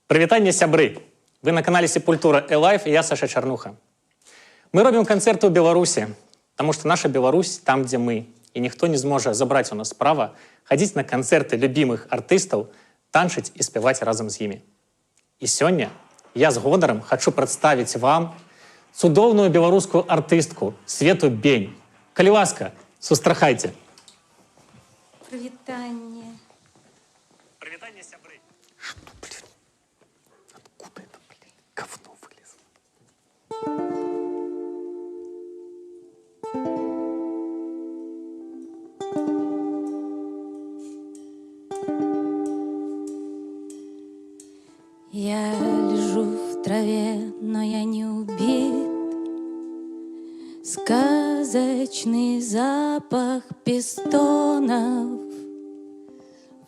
Прывітанне, сябры! Вы на канале Сепультура Элайф, и я Саша Чарнуха. Мы робім канцэрты ў Беларусі, потому что наша Беларусь там, где мы. И никто не зможа забрать у нас права ходить на концерты любимых артыстаў, танчыць и спевать разом с ими. И сёння я с гонарам хочу представить вам цудоўную беларускую артыстку Свету Бень. Калі ласка, сустрахайце. Прывітанне. Прывітанне, сябры. Что, блин? Откуда это, блин? Говно вылезло. Я лежу в траве, но я не убит. Сказочный запах пистонов.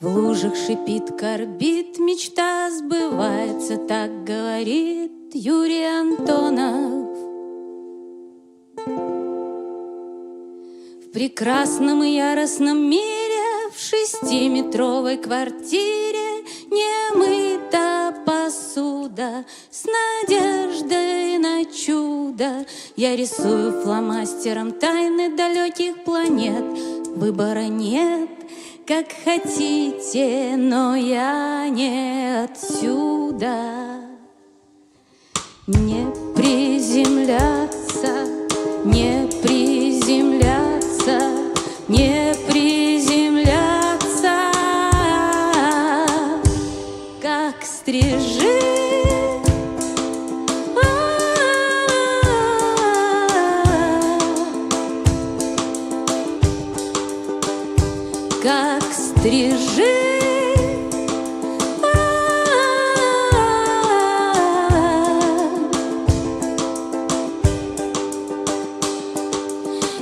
В лужах шипит, корбит, мечта сбывается, так говорит Юрий Антонов. В прекрасном и яростном мире, в 6-метровой квартире не мыта посуда, с надеждой на чудо я рисую фломастером тайны далеких планет. Выбора нет, как хотите, но я не отсюда. Не приземляться, не приземляться, не приземляться, как стрижи. Как стрижи.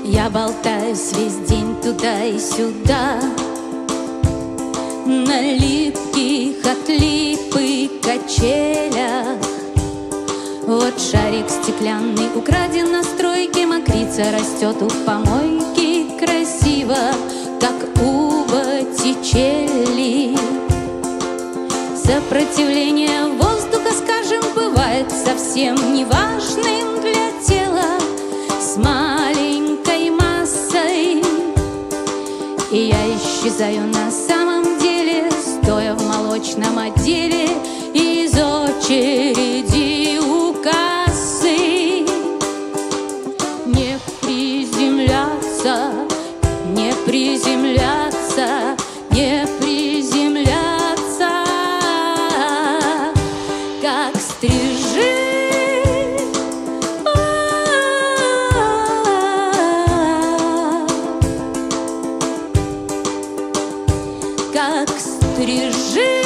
Я болтаюсь весь день туда и сюда, на липких от липы качелях. Вот шарик стеклянный украден на стройке, мокрица растет у помойки красиво, как у Боттичелли. Сопротивление воздуха, скажем, бывает совсем неважным для тела с маленькой массой. И я исчезаю на самом деле, стоя в молочном отделе из очереди у кассы. Не приземляться, не приземляться, не приземляться, как стрижи. Как стрижи.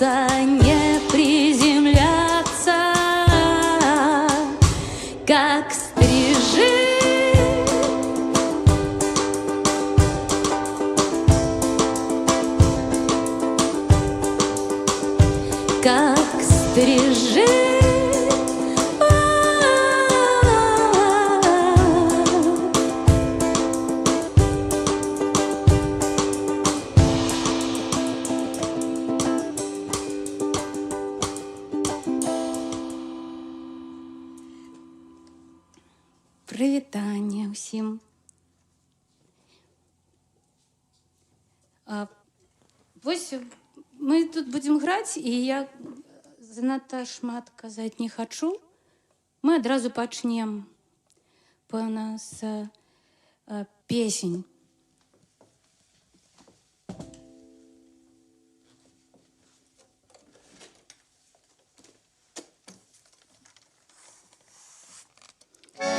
Не приземляться, как стрижи. Как стрижи. Прывітанне ўсім. Вось мы тут будзем граць, і я занадта шмат казаць не хачу. Мы адразу пачнем. Пэўна, з песень.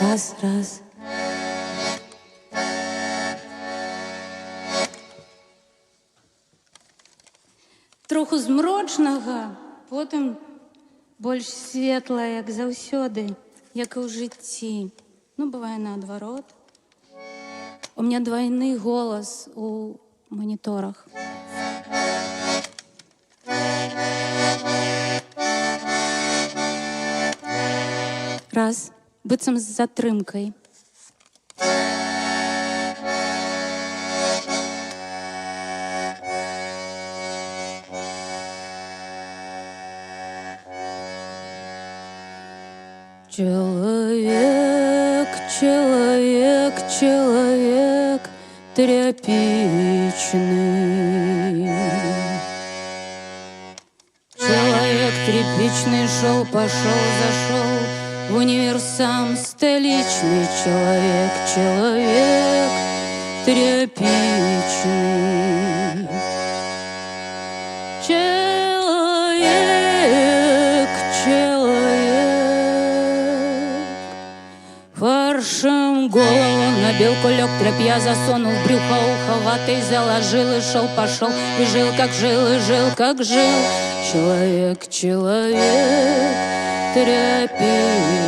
Раз, раз. троху змрочнага, потым больш светлая, як заўсёды, як і ў жыцці. Ну, бывае наадварот. У меня двойны голос у мониторах. Раз, быццам з затрымкай. Человек, человек, человек тряпичный. Человек тряпичный шел, пошел, зашел в универсам столичный. Человек, человек тряпичный. Человек, человек. Фаршем голову набил, кулек тряпья засунул в брюхо, уховатый заложил и шел, пошел, и жил, как жил, и жил, как жил. Человек, человек тряпичный.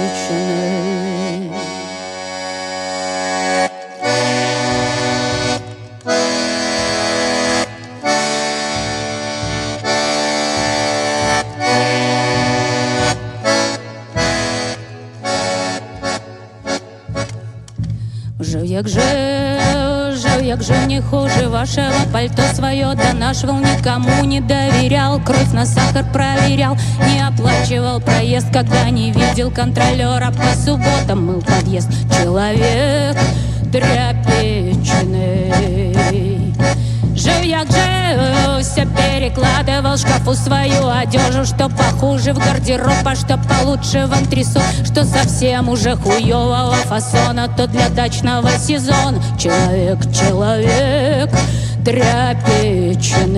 Жив, як жив, не хуже вашего пальто свое донашивал, никому не доверял, кровь на сахар проверял, не оплачивал проезд, когда не видел контролера, по субботам мыл подъезд. Человек тряпичный. Жив, як жив, все перекладывал в шкафу свою одежу, что похуже в гардероб, а что получше в антресол, что совсем уже хуевого фасона, то для дачного сезона. Человек, человек тряпичный.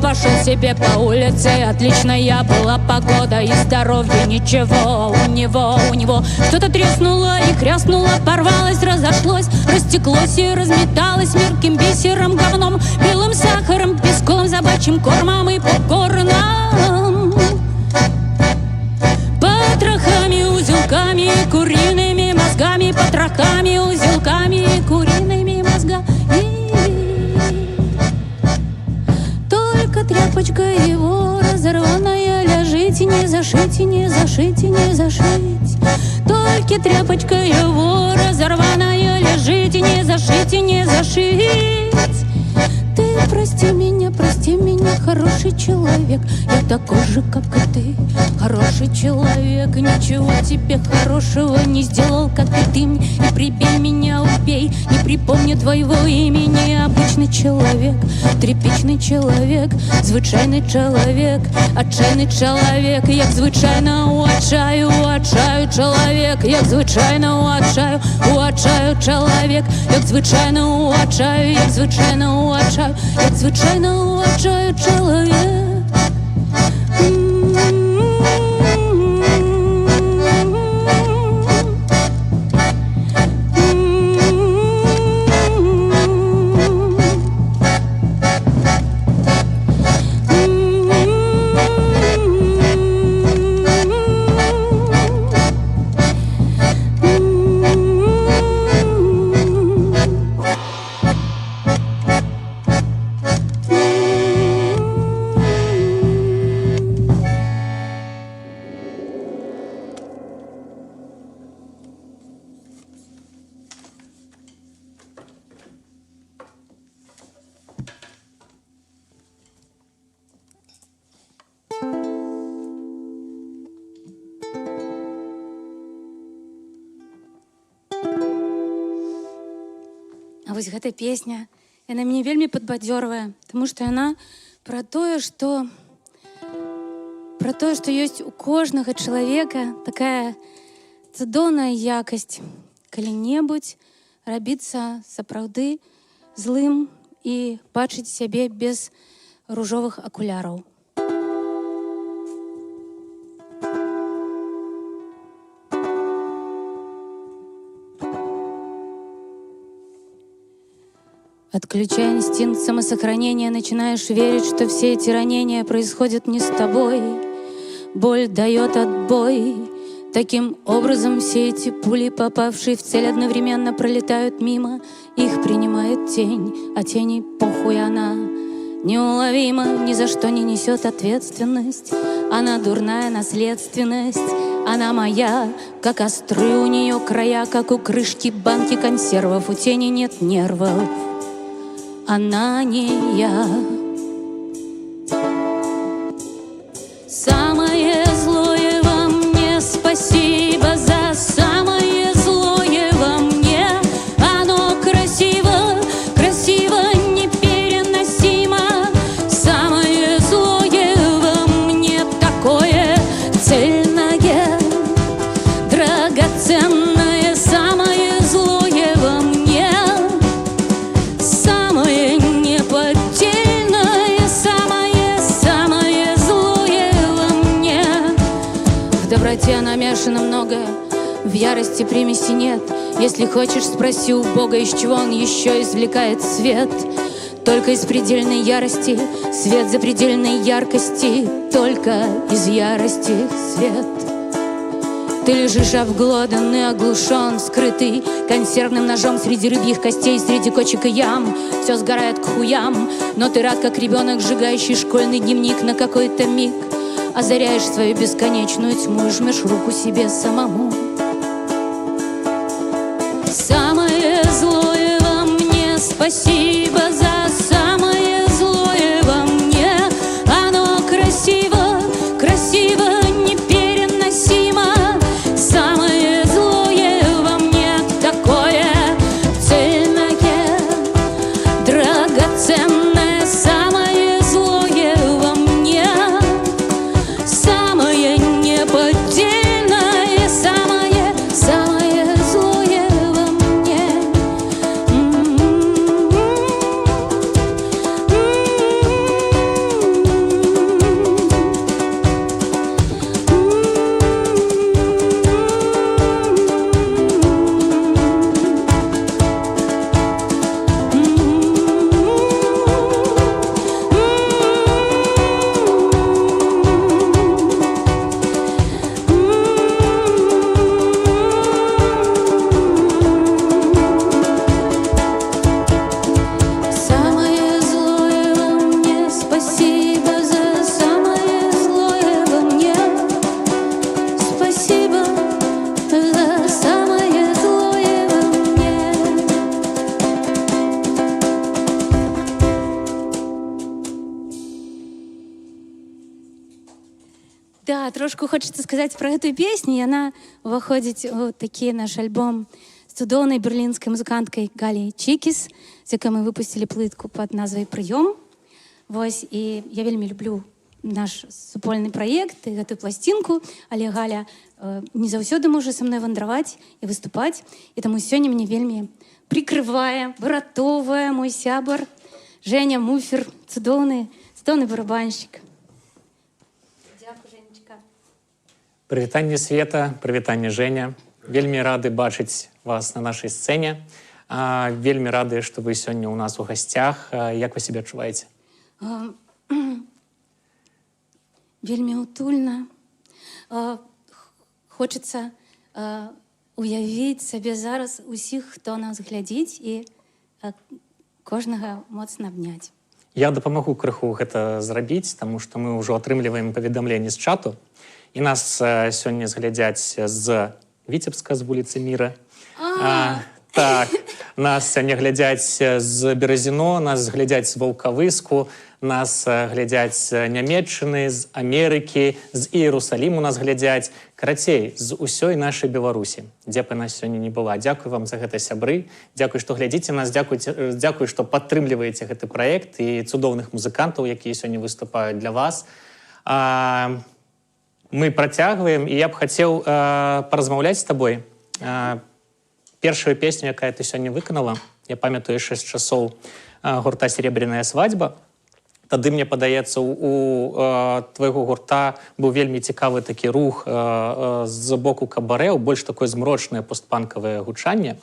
Пошел себе по улице, отличная была погода и здоровье ничего. У него что-то треснуло и хряснуло, порвалось, разошлось, растеклось и разметалось мелким бисером, говном, белым сахаром, песком, собачьим кормом и попкорном, потрохами, узелками, куриными мозгами, потрохами, узелками, куриными мозгами. Тряпочка его разорванная лежит, и не зашить, и не зашить, и не зашить. Только тряпочка его разорванная лежит, и не зашить, и не зашить. Ты прости меня, хороший человек. Я такой же, как и ты, хороший человек. Ничего тебе хорошего не сделал, как и ты мне. И прибей меня, убей, не припомню твоего имени. Обычный человек, тряпичный человек, звичайний чоловік, отчайний чоловік, як звичайно у отчаю чоловік, як звичайно у отчаю чоловік, як звичайно у отчаю, як звичайно у отчаю, як звичайно у отчаю чоловік. А вось гэта песня, яна мяне вельмі падбадзёрвае, таму што яна пра тое, што ёсць у кожнага чалавека такая цудоўная якасць, калі-небудзь рабіцца сапраўды злым і бачыць сябе без ружовых акуляраў. Отключая инстинкт самосохранения, начинаешь верить, что все эти ранения происходят не с тобой. Боль дает отбой. Таким образом, все эти пули, попавшие в цель, одновременно пролетают мимо. Их принимает тень, а тени похуй она. Неуловимо, ни за что не несет ответственность. Она дурная наследственность. Она моя, как остры у нее края, как у крышки банки консервов. У тени нет нервов. Она не я. Самое злое во мне, спасибо за самое злое во мне. Оно красиво, красиво, непереносимо. Самое злое во мне такое цельное, драгоценное. Самое злое во мне, самое неподдельное, самое злое во мне. В доброте намешано многое, в ярости примеси нет. Если хочешь, спроси у Бога, из чего он еще извлекает свет. Только из предельной ярости свет запредельной яркости, только из ярости свет. Ты лежишь обглодан и оглушен, скрытый консервным ножом среди рыбьих костей, среди кочек и ям. Все сгорает к хуям, но ты рад, как ребенок, сжигающий школьный дневник на какой-то миг. Озаряешь свою бесконечную тьму и жмешь руку себе самому. Самое злое во мне, спасибо за самое злое во мне. Оно красиво, красиво, непереносимо. Самое злое во мне такое цельное, драгоценное. Самое злое во мне, самое неподдельное, самое злое во мне. Самое злое во мне, спасибо за самое злое во мне. Спасибо за самое злое во мне. Да, трошку хочется сказать про эту песню. Яна уваходзіць у такі наш альбом з цудоўнай берлінскай музыканткай Галей Чікіс, з якой мы выпусцілі плытку пад назвай «Прыём». Вось, і я вельмі люблю наш супольны праект і гэтую пласцінку, але Галя не заўсёды можа са мной вандраваць і выступаць, і таму сёння мне вельмі прикрывае, выратоўвае мой сябар Женя Муфер, цудоўны барабанщик. Дзякуй, Женечка. Прывітанне Света, прывітанне Женя. Вельмі рады бачыць вас на нашай сцэне. Вельмі рады, што вы сёння ў нас у гасцях. Як вы себе адчуваеце? Вельмі утульна. Хочацца уявіць сабе зараз усіх, хто нас глядзіць, і кожнага моцна абняць. Я дапамагу крыху гэта зрабіць, таму што мы ўжо атрымліваем паведамленні з чату, і нас сёння зглядзяць з Віцебска, з вуліцы Міра. Так, нас сёння глядзяць з Беразіно, нас глядзяць з Ваўкавыску, нас глядзяць з Нямецчыны, з Амерыкі, з Іерусаліму нас глядзяць. Карацей, з усёй нашай Беларусі, дзе б нас сёння не была. Дзякуй вам за гэта, сябры. Дзякуй, што глядзіце нас, дзякуй, што падтрымліваеце гэты праект і цудоўных музыкантаў, якія сёння выступаюць для вас. Мы працягваем, і я б хацеў паразмаўляць з табой першую песню, якая ты сёння выканала, я памятаю яшчэ з часоў гурта «Серебряная свадьба». Тады, мне падаецца, у твайго гурта быў вельмі цікавы такі рух з боку кабарэў, больш такое змрочнае постпанкавае гучанне.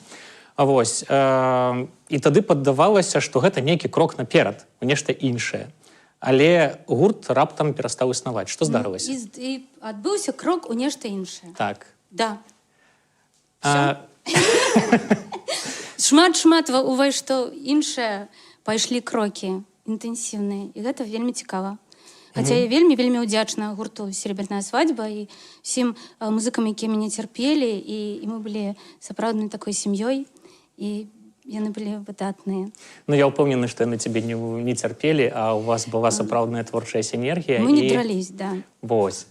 Вось. І тады паддавалася, што гэта нейкі крок наперад, у нешта іншае. Але гурт раптам перастаў існаваць. Што здарылася? І адбыўся крок у нешта іншае. Так. Да. Шмат увай што іншае пайшлі крокі інтэнсіўныя. І гэта вельмі цікава. Хаця я вельмі ўдзячна гурту «Серебряная свадьба» і ўсім музыкам, якія мяне цярпелі, і мы былі сапраўднай такой сям'ёй, і яны былі выдатныя. Ну, я ўпэўнены, што яны цябе не цярпелі, а ў вас была сапраўдная творчая сінергія. Мы не дрались, да. Вось.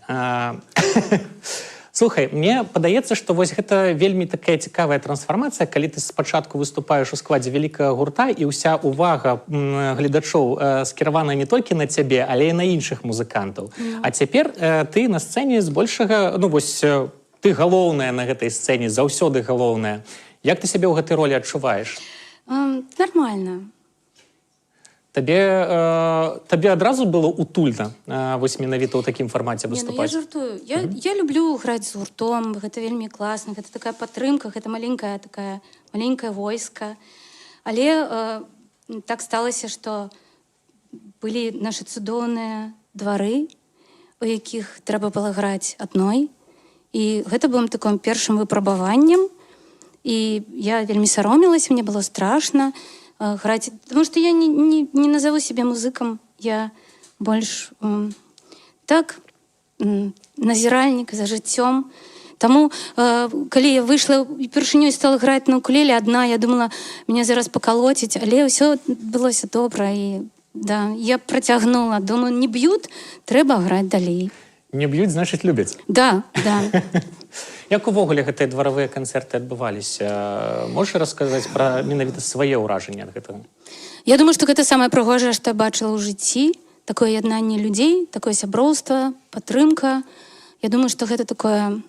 Слухай, мне падаецца, што вось гэта вельмі такая цікавая трансфармацыя, калі ты спачатку выступаеш у складзе вялікага гурта, і ўся увага гледачоў скіравана не толькі на цябе, але і на іншых музыкантаў. А цяпер ты на сцэне збольшага, ну вось, ты галоўная на гэтай сцэне, заўсёды галоўная. Як ты сябе ў гэтай ролі адчуваеш? Нормально. Табе адразу было утульна вось менавіта ў такім фармаце выступаць? Я жартую. Я люблю граць з гуртом, гэта вельмі класна, гэта такая падтрымка, гэта маленькае войска. Але так сталася, што былі нашы цудоўныя двары, у якіх трэба было граць адной. І гэта было таким першым выпрабаваннем. І я вельмі саромілася, мне было страшна граць, потому что я не назову себе музыкам, я больш так назіральнік за жыццём. Таму, калі я выйшла і першынёй стала граць на укулеле адна, я думала, мяне зараз пакалоціць, але ўсё былося добра, і да, я працягнула. Думаю, не б'ют, трэба граць далей. Не б'юць, значыць, любяць. Да. Як увогуле гэтыя дваравыя канцэрты адбываліся? Можаш расказаць пра менавіта свае ўражанні ад гэтага? Я думаю, што гэта самае прыгожае, што я бачыла ў жыцці. Такое яднанне людзей, такое сяброўства, падтрымка. Я думаю, што гэта такое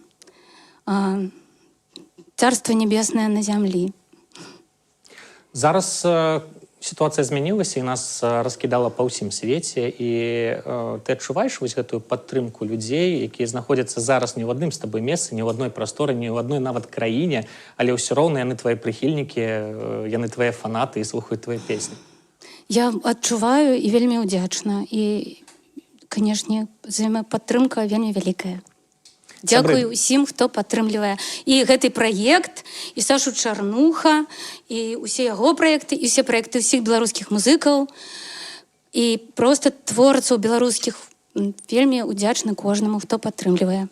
царства небеснае на зямлі. Зараз сітуацыя змянілася і нас раскідала па ўсім свеце, і ты адчуваеш вось гэтую падтрымку людзей, якія знаходзяцца зараз не ў адным з табой месцы, не ў адной прасторы, не ў адной нават краіне, але ўсё роўна яны твае прыхільнікі, яны твае фанаты і слухаюць твае песні. Я адчуваю і вельмі ўдзячна, і, канешне, взаемападтрымка вельмі вялікая. Дзякую ўсім, хто падтрымлівае і гэты праект, і Сашу Чарнуха, і ўсе яго праекты, і ўсе праекты ўсіх беларускіх музыкаў, і проста творцаў беларускіх. Вельмі ўдзячна кожнаму, хто падтрымлівае.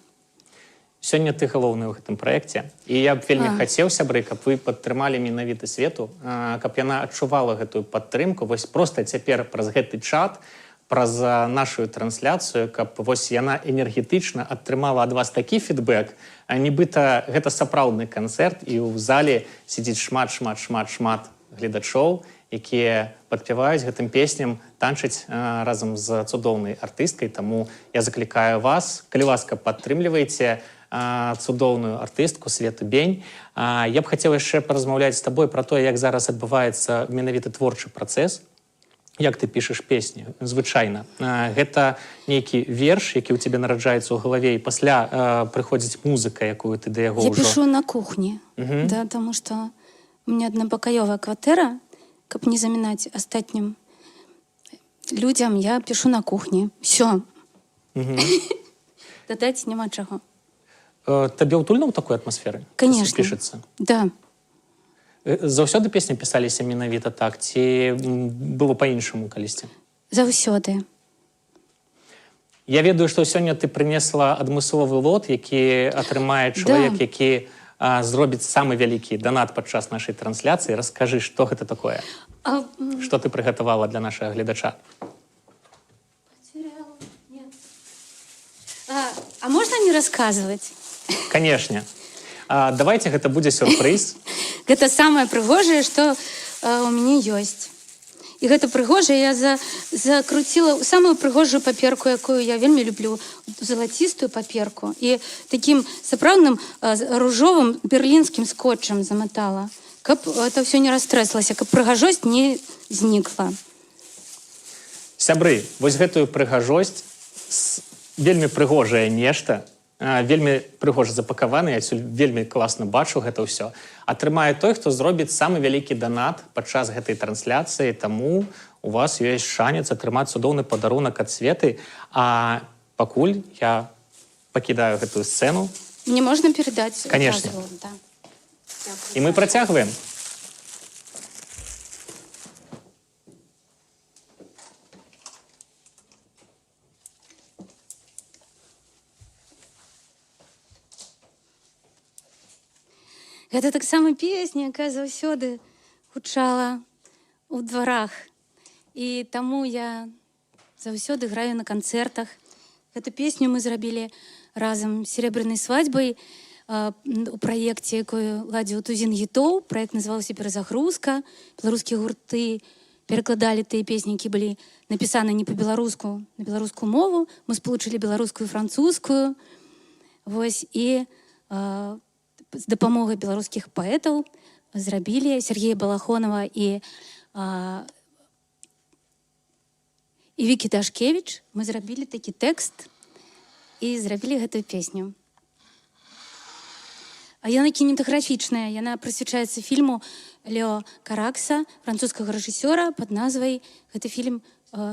Сёння ты галоўны ў гэтым праекце, і я б вельмі хацеў, сябры, каб вы падтрымалі менавіта Свету, каб яна адчувала гэтую падтрымку, вось проста цяпер праз гэты чат, праз нашу трансляцыю, каб вось яна энергетычна атрымала ад вас такі фідбэк, нібыта гэта сапраўдны канцэрт, і ў зале сидзіць шмат гледачоў, якія падпяваюць гэтым песням, танчаць разам з цудоўнай артысткай. Таму я заклікаю вас, калі ласка, падтрымлівайце цудоўную артыстку Свету Бень. Я б хацеў яшчэ паразмаўляць з табой пра тое, як зараз адбываецца менавіта творчы працэс. Як ты пішаш песні? Звычайна. Гэта нейкі верш, які ў цябе нараджаецца ў галаве, і пасля прыходзіць музыка, якую ты да яго ўжо... Я пішу на кухні, да, таму што у меня аднапакаёвая кватэра, каб не замінаць астатнім людзям, я пішу на кухні. Всё. Дадаць няма чаго. Табе ўтульна ў такой атмасферы? Конечно. Пішацца? Да. Заўсёды песні пісаліся менавіта так, ці было па-іншаму калісьці? Заўсёды. Я ведаю, што сёння ты прынесла адмысловы лот, які атрымае чалавек, які зробіць самы вялікі данат падчас нашай трансляцыі. Раскажы, што гэта такое? Што ты прыгатавала для нашага гледача? А можна не расказваць? Канешне. Давайте гэта будзе сюрпрыз. Гэта самае прыгожае, што у мяне ёсць. І гэта прыгожа, я закруціла самую прыгожую паперку, якую я вельмі люблю, залацістую паперку. І такім сапраўдным ружовым берлінскім скотчам заматала, каб это все не растрэслася, каб прыгажосць не знікла. Сябры, вось гэтую прыгажосць, вельмі прыгожае нешта, вельмі прыгожа запакаваны, я адсюль вельмі класна бачу гэта ўсё, атрымае той, хто зробіць самы вялікі данат падчас гэтай трансляцыі, таму у вас ёсць шанец атрымаць цудоўны падарунак ад Светы, а пакуль я пакідаю гэтую сцэну. Мне можна перадаць? Конечно. Да. І мы працягваем. Гэта таксама песня, якая заўсёды гучала ў дварах. І таму я заўсёды граю на канцэртах. Гэту песню мы зрабілі разам з серебрянай свадьбай у праекце, якую ладзіў Тузін Гітоў. Праект называўся «Перазагрузка». Беларускія гурты перакладалі тыя песні, які былі напісаны не па-беларуску, на беларускую мову. Мы спалучылі беларускую і французскую. Вось, і з дапамогай беларускіх паэтаў зрабілі Сергея Балахонова і Вікі Дашкевіч. Мы зрабілі такі тэкст і зрабілі гэтую песню. А яна кінематаграфічная, яна прысвячаецца фільму Лео Каракса, французскага рэжысёра, пад назвай гэты фільм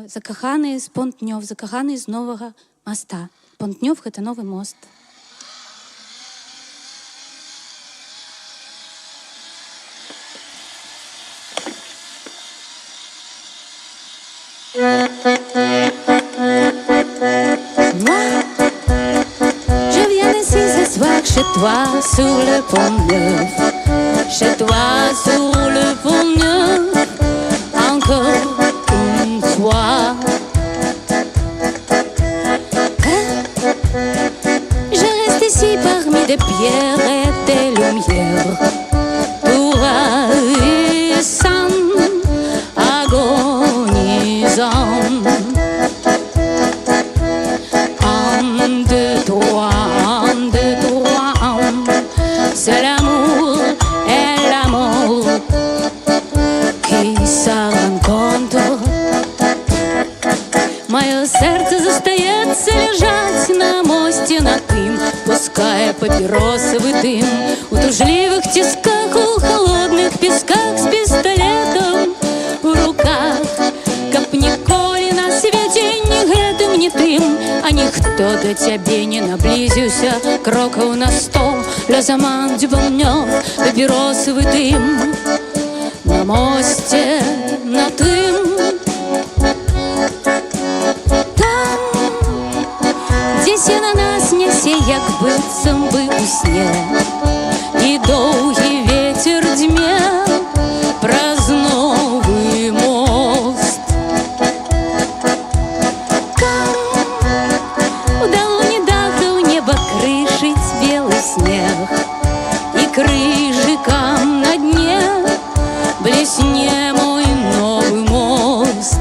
«Закаханы з Понт-Нёв», «Закаханы з новага моста». Понт-Нёв — гэта новы мост. Je viens ici ce soir chez toi sur le Pont-Neuf. Chez toi sur le Pont-Neuf, encore une fois. Je reste ici parmi des pierres et des lumières, tout ravissant, agonisant. C'est l'amour et l'amour qui se rencontrent. Мое сердце застається лежать на мості над тим, пускає папіросовий дим у тужливих тисках, у холодних пісках з пістолетом у руках. Каб ніколи на світі ні гэтым, ні тым, а ніхто до цябе не наблизіўся крокаў на 100. Le zaman du Pont-Neuf, папіросовий дим на мості на тим. Там, десь на нас нясе, як быццам бы у сне, і доўгі ветер дзьме праз новы мост. Там у далоні дахаў неба крышыць белы снег, і крыжыкам на дне блесне мой новы мост.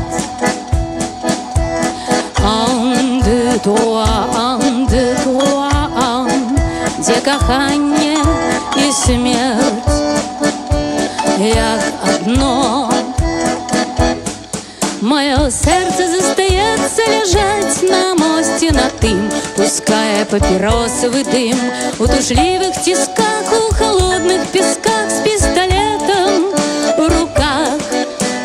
Ан де toi, дзе каханне і смерць як адно. Маё сердце застаецца ляжаць на мосце на тым, пускае папіросовый дым у тужливых тисках, у холодных песках з пістолетом у руках.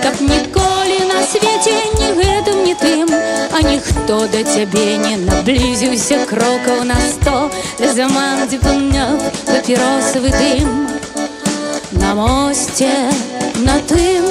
Каб ніколі на свеце ні гэтым, ні тым, а ніхто да цябе не наблізіўся крокаў на 100. Les amants du Pont-Neuf, папіросовый дым на мосце на тым.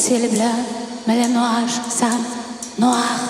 assez les bleus, mais les nuages sont noirs.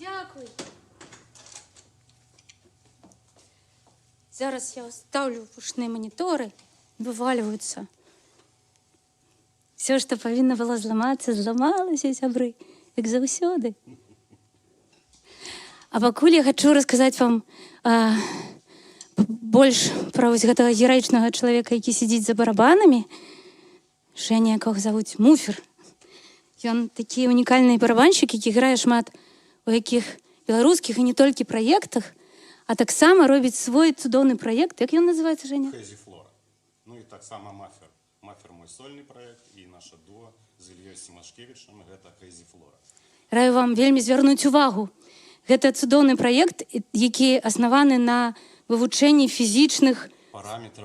Дякую. Зараз я ставлю пушні монітори, вивалюються. Все, що повинно було зламатися, зламалося, сябри, як заўсёды. А пакуль я хочу рассказать вам больш пра вось гэтага гераічнага чалавека, які сидзіць за барабанамі. Женя, якога завуць Муфер. Ён такі унікальны барабанщик, які грае шмат у якіх беларускіх і не толькі праектах, а таксама робіць свой цудоўны праект. Як ён называецца, Женя? Crazy Flora. Ну і таксама Мафер. Мафер мой сольны праект і наша дуа з Ільёй Сімашкевічам, гэта Crazy Flora. Раю вам вельмі звярнуць увагу. Гэта цудоўны праект, які аснаваны на вывучэнні фізічных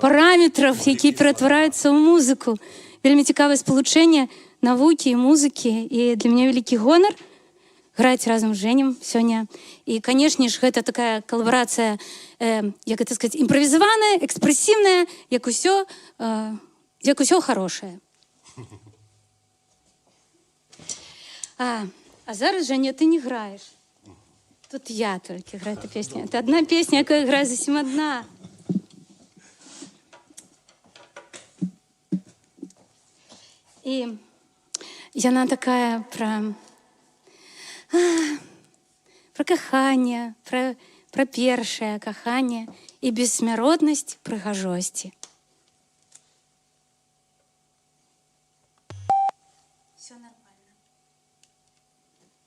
параметраў, які ператвараюцца ў музыку. Вельмі цікавае спалучэнне навукі і музыкі. І для мяне вялікі гонар граць разам з Женем сёння. І, канешне ж, гэта такая калабарацыя, як гэта сказаць, імправізаваная, экспрэсіўная, як усё хорошае. А зараз, Женя, ты не граеш. Тут я толькі граю эту песню. Это одна песня, якая грае зусім одна. І яна такая пра каханне, пра першае каханне і бессмяротнасць прыгажосці. Все нормально.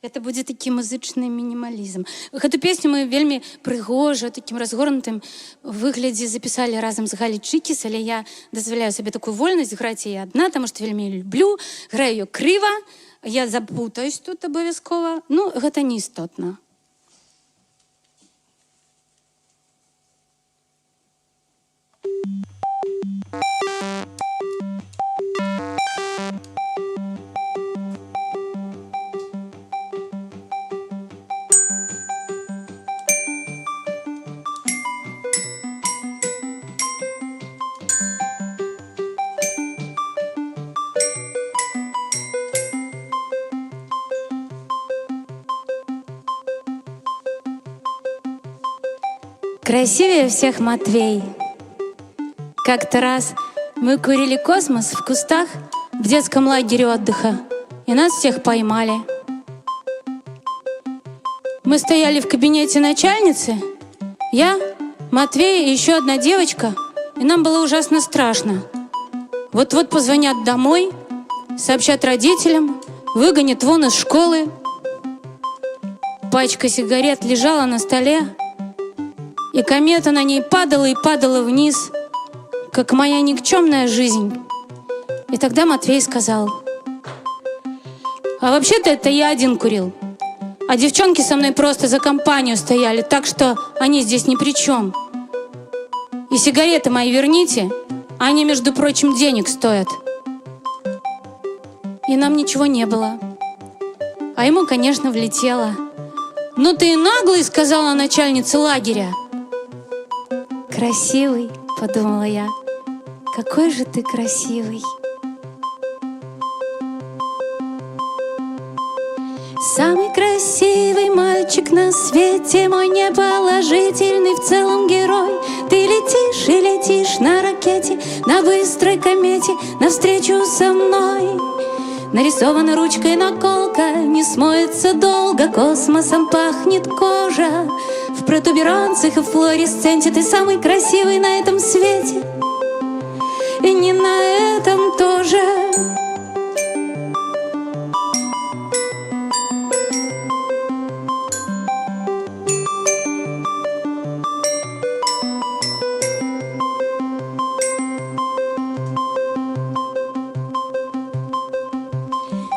Это будзе такі музычны мінімалізм. Гэту песню мы вельмі прыгожа, такім разгорнутым выглядзе запісалі разам з Галей Чыкіс, але я дазваляю сабе такую вольнасць граць яе адна, таму што вельмі люблю, граю её крыва. Я запутаюсь тут абавязкова. Ну, гэта не істотна. Красивее всех Матвей. Как-то раз мы курили космос в кустах в детском лагере отдыха, и нас всех поймали. Мы стояли в кабинете начальницы, я, Матвей и еще одна девочка, и нам было ужасно страшно. Вот-вот позвонят домой, сообщат родителям, выгонят вон из школы. Пачка сигарет лежала на столе, и комета на ней падала и падала вниз, как моя никчемная жизнь. И тогда Матвей сказал: а вообще-то это я один курил, а девчонки со мной просто за компанию стояли, так что они здесь ни при чем. И сигареты мои верните, они, между прочим, денег стоят. И нам ничего не было. А ему, конечно, влетело. Ну ты и наглый, сказала начальница лагеря. Красивый, подумала я. Какой же ты красивый. Самый красивый мальчик на свете, мой неположительный в целом герой. Ты летишь и летишь на ракете. ракете, на быстрой комете, навстречу со мной. Нарисована ручкой наколка, не смоется долго, космосом пахнет кожа. В протуберанцах и флуоресценте ты самый красивый на этом свете, и не на этом тоже.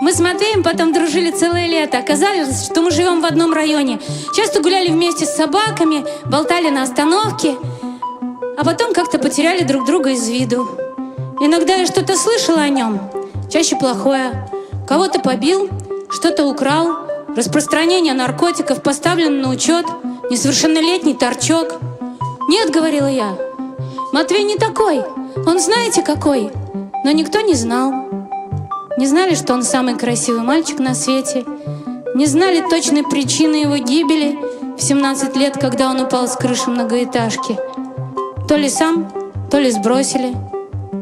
Мы с Матвеем потом дружили целое лето. Оказалось, что мы живем в одном районе. Часто гуляли вместе с собаками, болтали на остановке, а потом как-то потеряли друг друга из виду. Иногда я что-то слышала о нем, чаще плохое. Кого-то побил, что-то украл, распространение наркотиков, поставлен на учет, несовершеннолетний торчок. «Нет», — говорила я, — «Матвей не такой, он знаете какой». Но никто не знал. Не знали, что он самый красивый мальчик на свете. Не знали точной причины его гибели в 17 лет, когда он упал с крыши многоэтажки. То ли сам, то ли сбросили.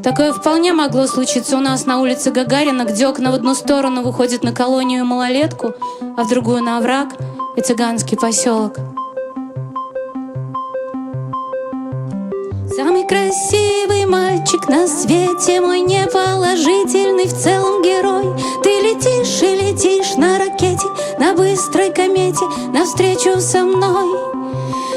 Такое вполне могло случиться у нас на улице Гагарина, где окна в одну сторону выходят на колонию и малолетку, а в другую на овраг и цыганский поселок. Самый красивый мальчик на свете, мой неположительный в целом герой. Ты летишь и летишь на ракете, на быстрой комете, навстречу со мной.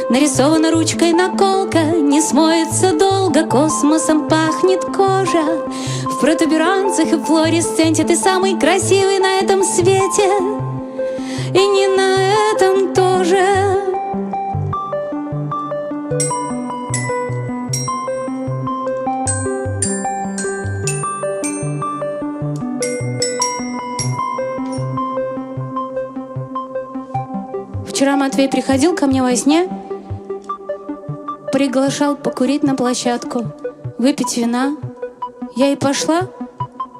Нарисована ручкой наколка, не смоется долго, космосом пахнет кожа. В протуберанцах и флуоресценте ты самый красивый на этом свете, и не на этом тоже. Вчера Матвей приходил ко мне во сне, приглашал покурить на площадку, выпить вина. Я и пошла,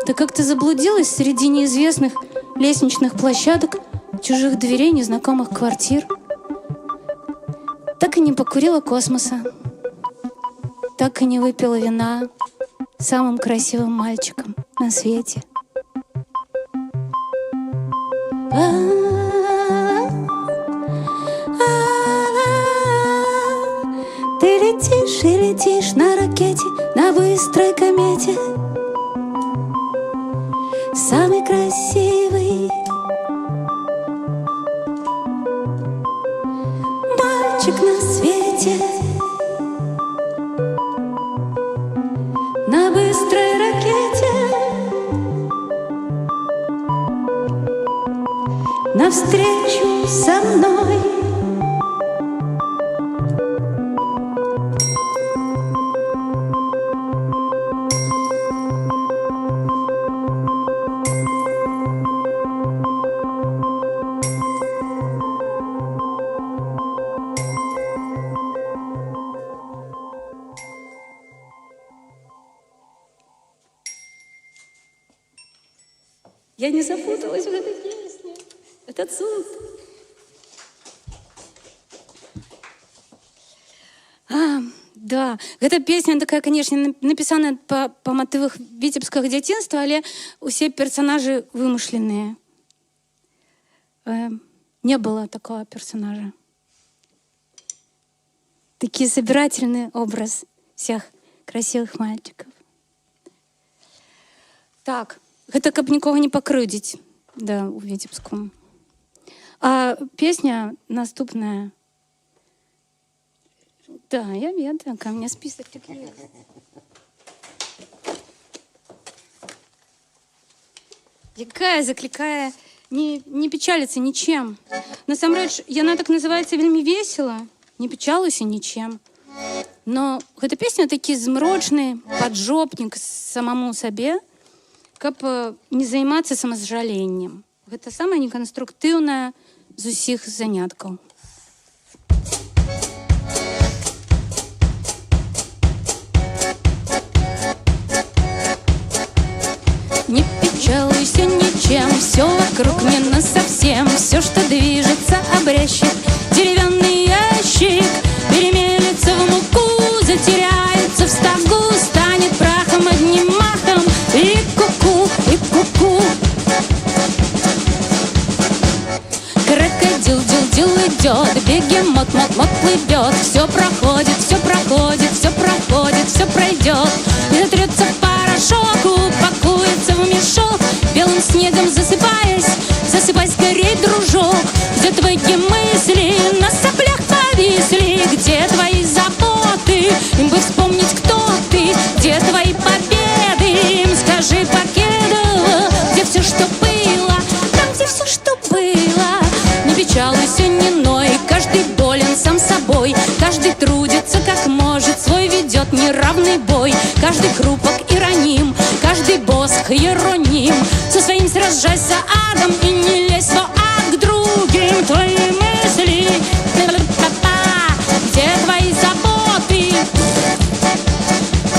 да как-то заблудилась среди неизвестных лестничных площадок, чужих дверей, незнакомых квартир. Так и не покурила космоса, так и не выпила вина самым красивым мальчиком на свете. Ты летишь и летишь на ракете, на быстрой комете, самый красивый мальчик на свете. На быстрой ракете навстречу со мной. Я не запуталась в этой песне. Это цуд. Да, эта песня такая, конечно, написана по мотивах витебского дзяцінства, але усе персонажи вымышленные. Не было такого персонажа. Такий собирательный образ всех красивых мальчиков. Так, гэта каб нікога не пакрыўдзіць, да, у Віцебскому. А песня наступная. Да, я ведаю, ко мне список так есть. Якая закликае не печаліцца нічым. Насамрэч, яна так называецца вельмі весела, не печалуйся нічым. Но гэта песня такі змрочны паджопнік самому сабе, каб не займацца самазжаленнем. Гэта самае неканструктыўнае з усіх заняткаў. Не печалуйся ничем, все вокруг не насовсем. Все, что движется, обрящет деревянный ящик, перемелется в муку, затеряется в стогу. Все проходит, все проходит, все проходит, все пройдет. И затрется в порошок, упакуется в мешок, белым снегом засыпаясь, засыпай скорей, дружок. Где твои мысли на соплях повисли? Где твои заботы? Им бы вспомнить, кто ты. Где твои победы? Им скажи, Покедова. Где все, что было? Там, где все, что было. Не печалуйся, не ной. Каждый болен сам собой. Каждый трудится как может. Свой ведет неравный бой. Каждый хрупок и раним. Каждый босх и ироним. Со своим сражайся адом и не лезь в ад к другим. Твои мысли. Где твои заботы?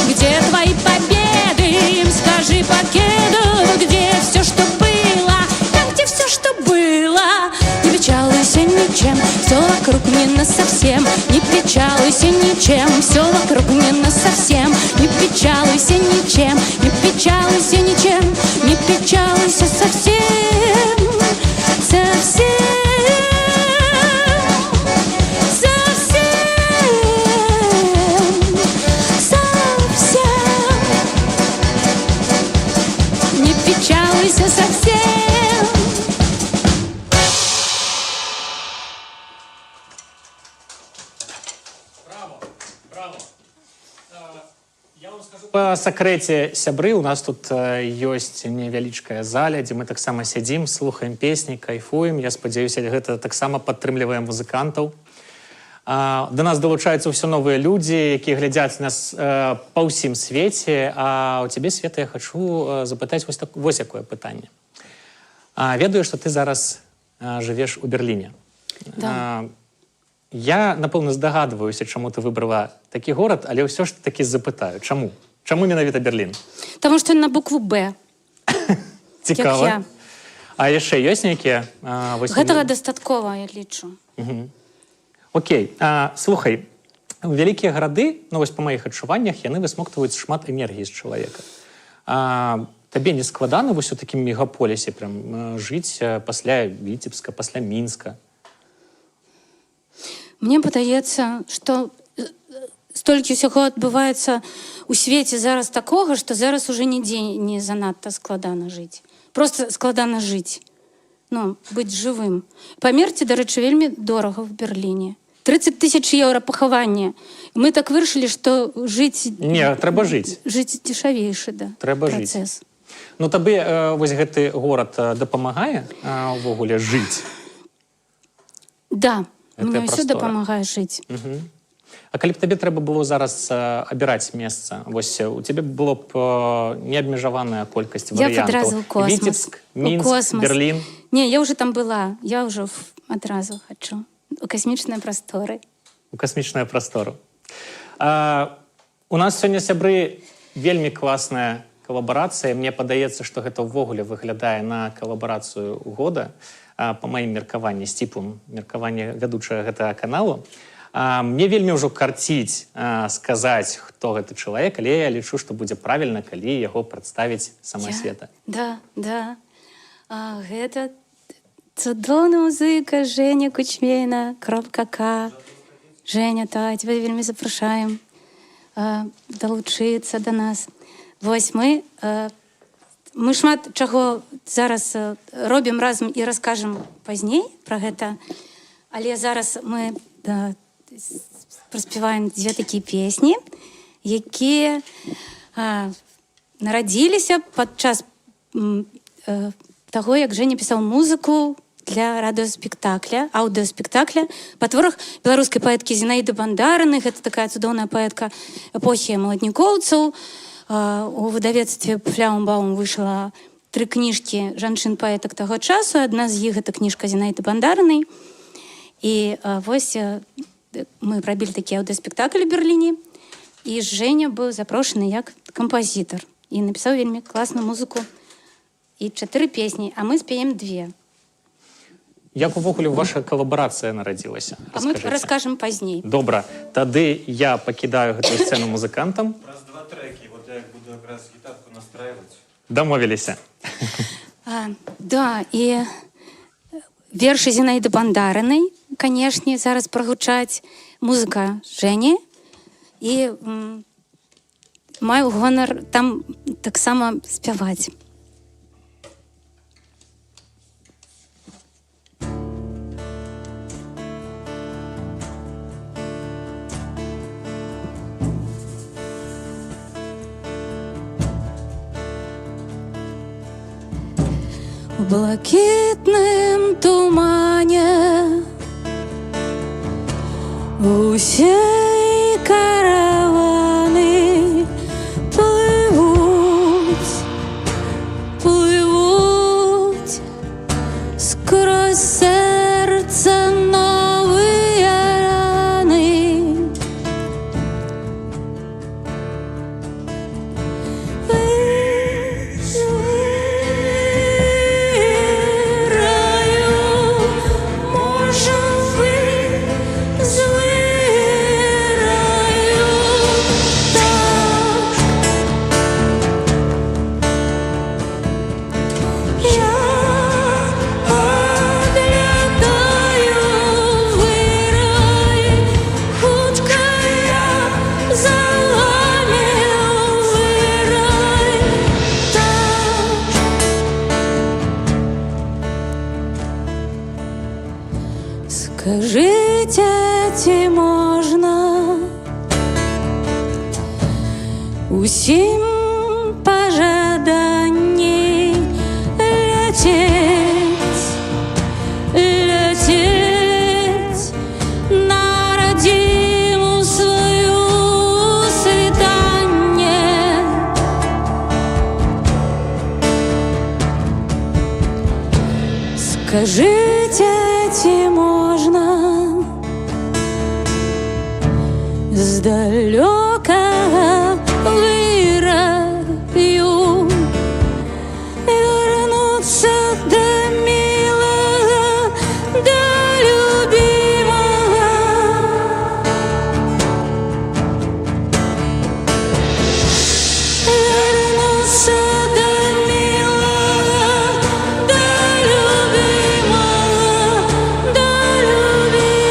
Где твои победы? Им скажи, Покедова, где все, что было? Там, где все, что было. Не печалуйся ничем, все вокруг не насовсем. Не печалуйся ничем, все вокруг не насовсем. Не печалуйся ничем, не печалуйся ничем. Не печалуйся совсем, совсем. Печалуйся совсем. Я вам скажу па сакрэце, сябры, у нас тут ёсць невялічкая заля, дзе мы таксама сядзім, слухаем песні, кайфуем. Я спадзяюся, гэта таксама падтрымлівае музыкантаў. До нас долучаюцца ўсё новыя людзі, якія глядзяць нас па ўсім свеце. А у цябе, Света, я хачу запытаць вось якое пытанне. Ведаю, што ты зараз жывеш у Берліне. Да. Я, напэўна, здагадваюся, чаму ты выбрала такі горад, але ўсё ж такі запытаю. Чаму? Чаму менавіта Берлін? Таму што на букву Б. Цікава. А яшчэ ёсць нейкія? Гэтага дастаткова, я лічу. Окей. Слухай, вялікія гарады, ну вось па маіх адчуваннях, яны высмоктваюць шмат энергіі з чалавека. Табе не складана вось у такім мегаполісе прям жыць пасля Віцебска, пасля Мінска? Мне падаецца, што столькі ўсяго адбываецца ў свеце зараз такога, што зараз уже нідзе не занадта складана жыць. Просто складана жыць. Ну, быць жывым. Памерці, дарэчы, вельмі дорага в Берліне. 30 000 еўра пахаванне. Мы так вырашылі, што жыць... Не, трэба жыць. Жыць дзешавейшы, да, трэба працэс. Жыць. Ну, табе вось гэты горад дапамагае увогуле жыць? Да, гэтая мне ўсё прастора дапамагае жыць. А калі б табе трэба было зараз абіраць месца, вось у цябе было б неабмежаваная колькасць Я б варыянтаў. адразу ў космас. Віцебск, Мінск, Берлін. Не, я уже там была. Я уже адразу хачу. У касмічныя прасторы. У касмічную прастору. У нас сёння, сябры, вельмі класная калабарацыя. Мне падаецца, што гэта ўвогуле выглядае на калабарацыю года. Па маім меркаванні, сціплым меркаванні вядучага гэтага каналу. Мне вельмі ўжо карціць сказаць, хто гэты чалавек, але я лічу, што будзе правільна, калі яго прадставіць сама Света. Да, да. Гэта цудоўны музыка Женя Кучмейна, кропка К. Женя, так, тебе вельмі запрашаем далучыцца да нас. Вось мы шмат чаго зараз робім разам і раскажам пазней пра гэта, але зараз мы праспяваем дзве такія песні, якія нарадзіліся падчас таго, як Женя пісаў музыку для радыёспектакля, аўдыёспектакля па творах беларускай паэткі Зінаіды Бандарыны. Гэта такая цудоўная паэтка эпохі маладнікоўцаў. У выдавецтве Фляумбаум выйшла 3 кніжкі жанчын-паэтак таго часу. Адна з іх гэта кніжка Зінаіды Бандарынай. І вось мы рабілі такі аўдыёспектакль у Берліне. І Женя быў запрошаны як кампазітар. І напісаў вельмі класную музыку. І 4 песні, а мы спеем 2. Як увогуле ваша калабарацыя нарадзілася? А мы раскажам пазней. Добра, тады я пакідаю гэтую сцэну музыкантам. Раз, два треки, вот я буду как раз гитарку настраивать. Дамовіліся. Да, і вершы Зінаіды Бандарынай, канешне, зараз прагучаць. музыка Жені. І маю гонар там таксама спяваць. У блакитном тумане усей караваны плывут сквозь сердце новые раны. Скажите, ці можна усім пожаданні лететь на родиму свою світанне. Скажите, ці можна здалёка выраю вернуться до милого, до любимого. Вернуться до милого, до любимого, до любимого.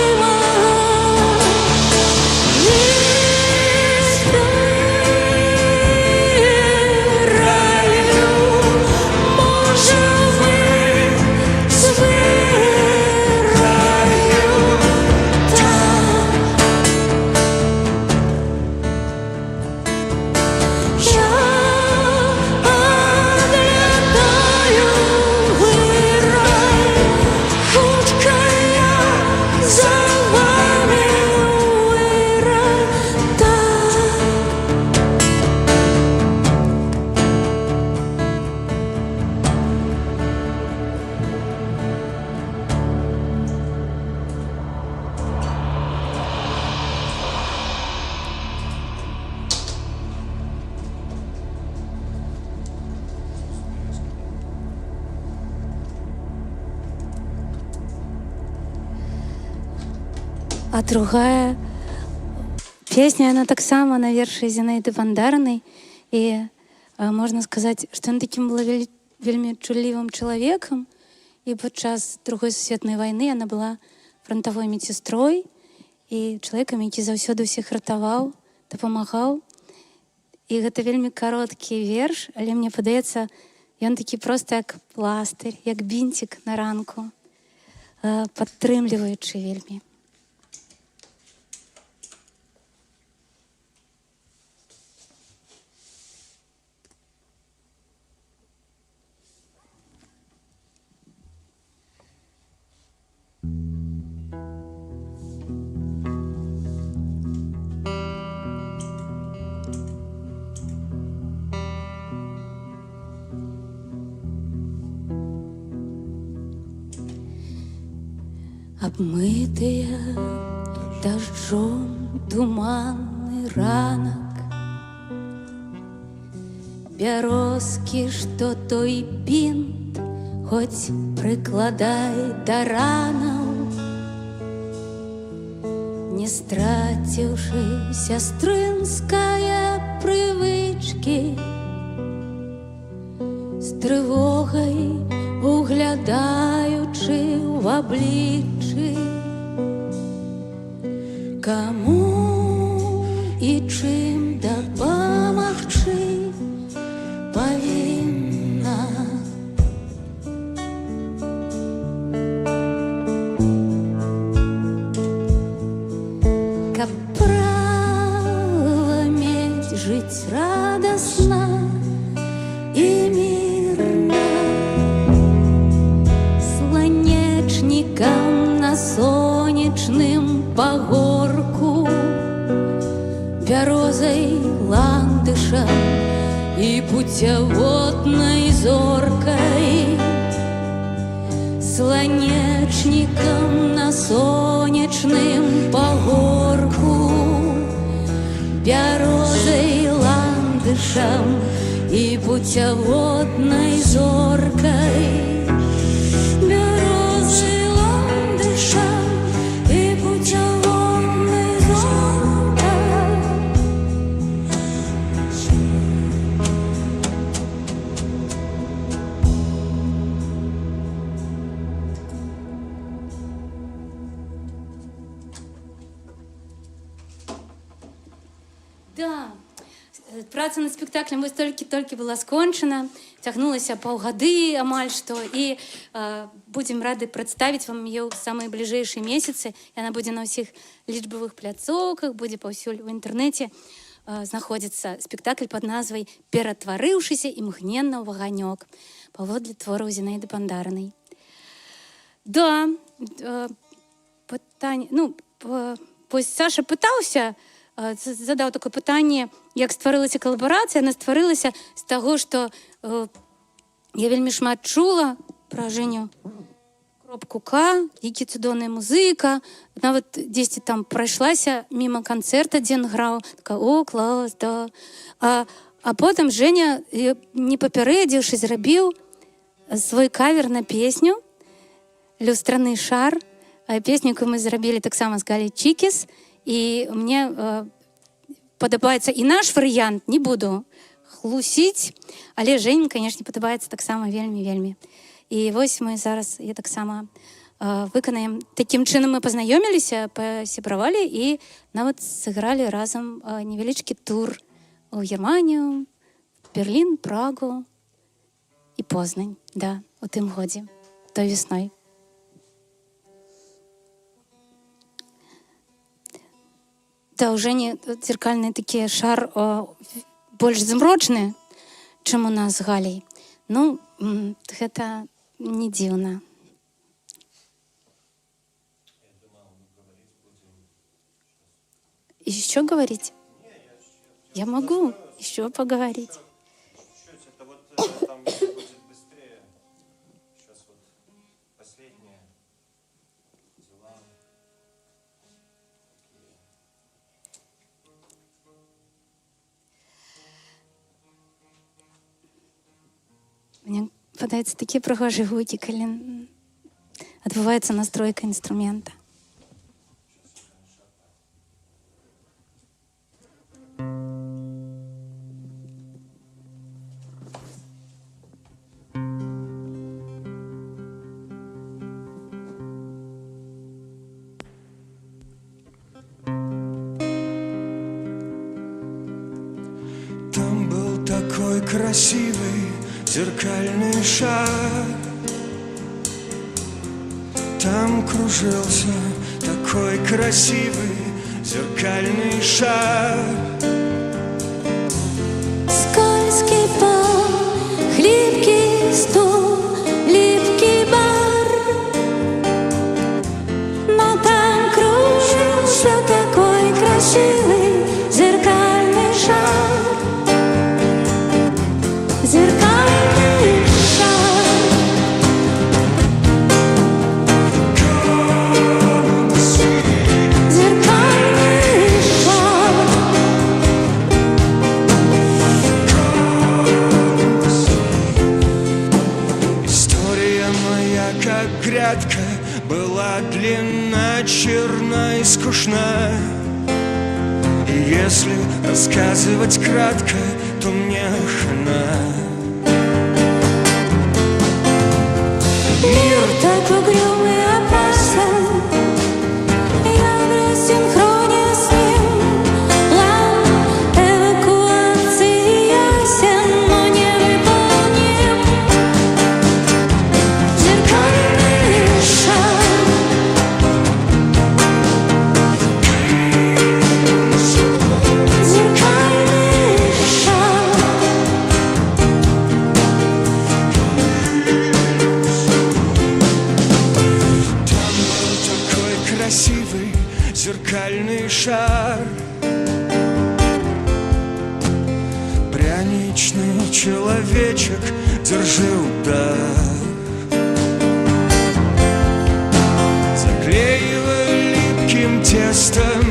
А другая песня, она таксама на вершы Зінаіды Вандарнай. І можна сказаць, што ён такім была вельмі чуллівым чалавекам. І падчас Другой сусветнай вайны яна была фронтавой медсестрой і чалавекам, які заўсёды ўсіх ратаваў, дапамагаў. І гэта вельмі кароткі верш, але мне падаецца, ён такі проста як пластырь, як бінцік на ранку, падтрымліваючы вельмі. Обмытые дождем туманный ранок, бярозкі, што той бінт хоць прыкладай да ранаў, не страціўшы сястрынскае прывычкі, з трывогай углядаючы ў абліччы жить радостно и мирно. Слонечникам на сонечным пагорку, бярозой, ландышам и путеводной зоркой. Слонечникам на сонечным пагорку, бярозой, ландышам и путеводной зоркой. Бярозой, ландышам и путеводной зоркой. Да, праца над спектаклем вось толькі была скончана, цягнулася паўгады амаль што, і будзем рады прадставіць вам яе ў самыя бліжэйшыя месяцы. Яна будзе на ўсіх лічбавых пляцоўках, будзе паўсюль у інтэрнэце. Знаходзіцца спектакль пад назвай «Ператварыўшыся імгненна ў ваганёк» паводле твораў Зінаіды Бандарынай. Да, пытанне, вось Саша пытаўся, задаў такое пытанне, як стварылася калабарацыя. Яна стварылася з таго, што я вельмі шмат чула пра Жэню Кропку К, які цудоўная музыка. Нават дзесьці там прайшлася міма канцэрта, дзе ён граў, такая: о, клас, да. А потым Жэня, не папярэдзіўшы, зрабіў свой кавер на песню «Люстраны шар», песню, якую мы зрабілі таксама з Галей Чікіс. І мне падабаецца і наш варыянт, не буду хлусіць, але Жэнь, канешне, падабаецца таксама вельмі-вельмі. І вось мы зараз я таксама выканаем. Такім чынам мы пазнаёміліся, пасябравалі і нават сыгралі разам невялічкі тур у Германію, Берлін, Прагу і Познань, да, у тым годзе, той весной. Да, у Жэні дзеркальны такі шар больш змрочны, чым у нас з Галей. Ну, гэта не дзіўна. Еще говорить? Я могу еще поговорить. Чуть-чуть, это вот там будет быстрее. Сейчас вот последние дела. Мне падаецца такі прыгожы гукі, калі адбываецца настройка інструмента. Там был такой красивый зеркальный шар, там кружился такой красивый зеркальный шар. Скользкий пол, хлипкий стул, липкий бар, но там кружился такой красивый зеркальный шар. Зеркальный шар. Зеркальный шар. История моя, как грядка, была длинна, черна и скучна. И если рассказывать кратко, то мне хана. Мир так угрюм и опасен, я в рассинхроне с ним. План эвакуации ясен, но не выполним. Зеркальный шар. Зеркальный человечек, держи удар. Заклеивай липким тестом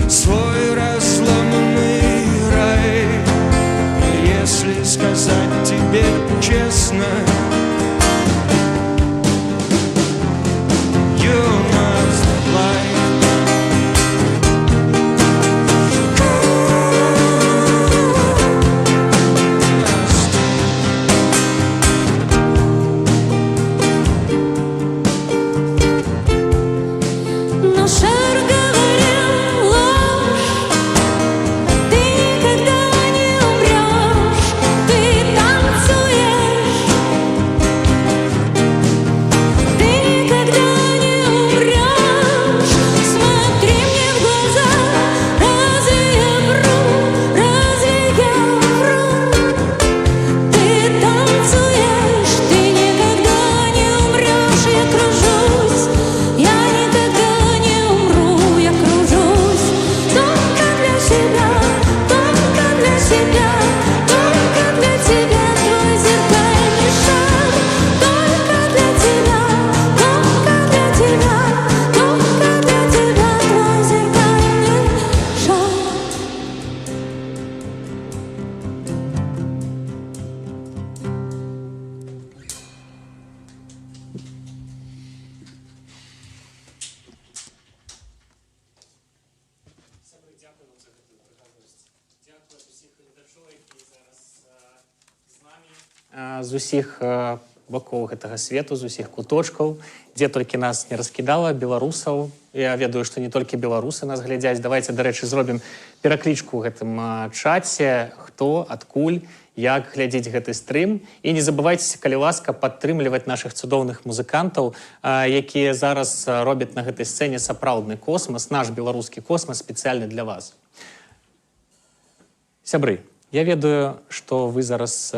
свой разломанный рай. Но если сказать тебе честно, you must lie. Но Шер говорил ложь, ты никогда не умрешь, ты танцуешь, ты никогда не умрешь. Смотри мне в глаза, разве я вру, разве я вру? Ты танцуешь, ты никогда не умрешь, я кружусь, я никогда не умру, я кружусь только для себя, только для себя, только для тебя твой зеркальный шар, только для тебя, только для тебя, только для тебя твой зеркальный шар. З усіх бакоў гэтага свету, з усіх куточкаў, дзе толькі нас не раскідала, беларусаў. Я ведаю, што не толькі беларусы нас глядзяць. Давайте, дарэчы, зробім пераклічку ў гэтым чаце, хто, адкуль, як глядзець гэты стрым. І не забывайцеся, калі ласка, падтрымліваць нашых цудоўных музыкантаў, якія зараз робяць на гэтай сцэне сапраўдны космас, наш беларускі космас спецыяльны для вас. Сябры, я ведаю, што вы зараз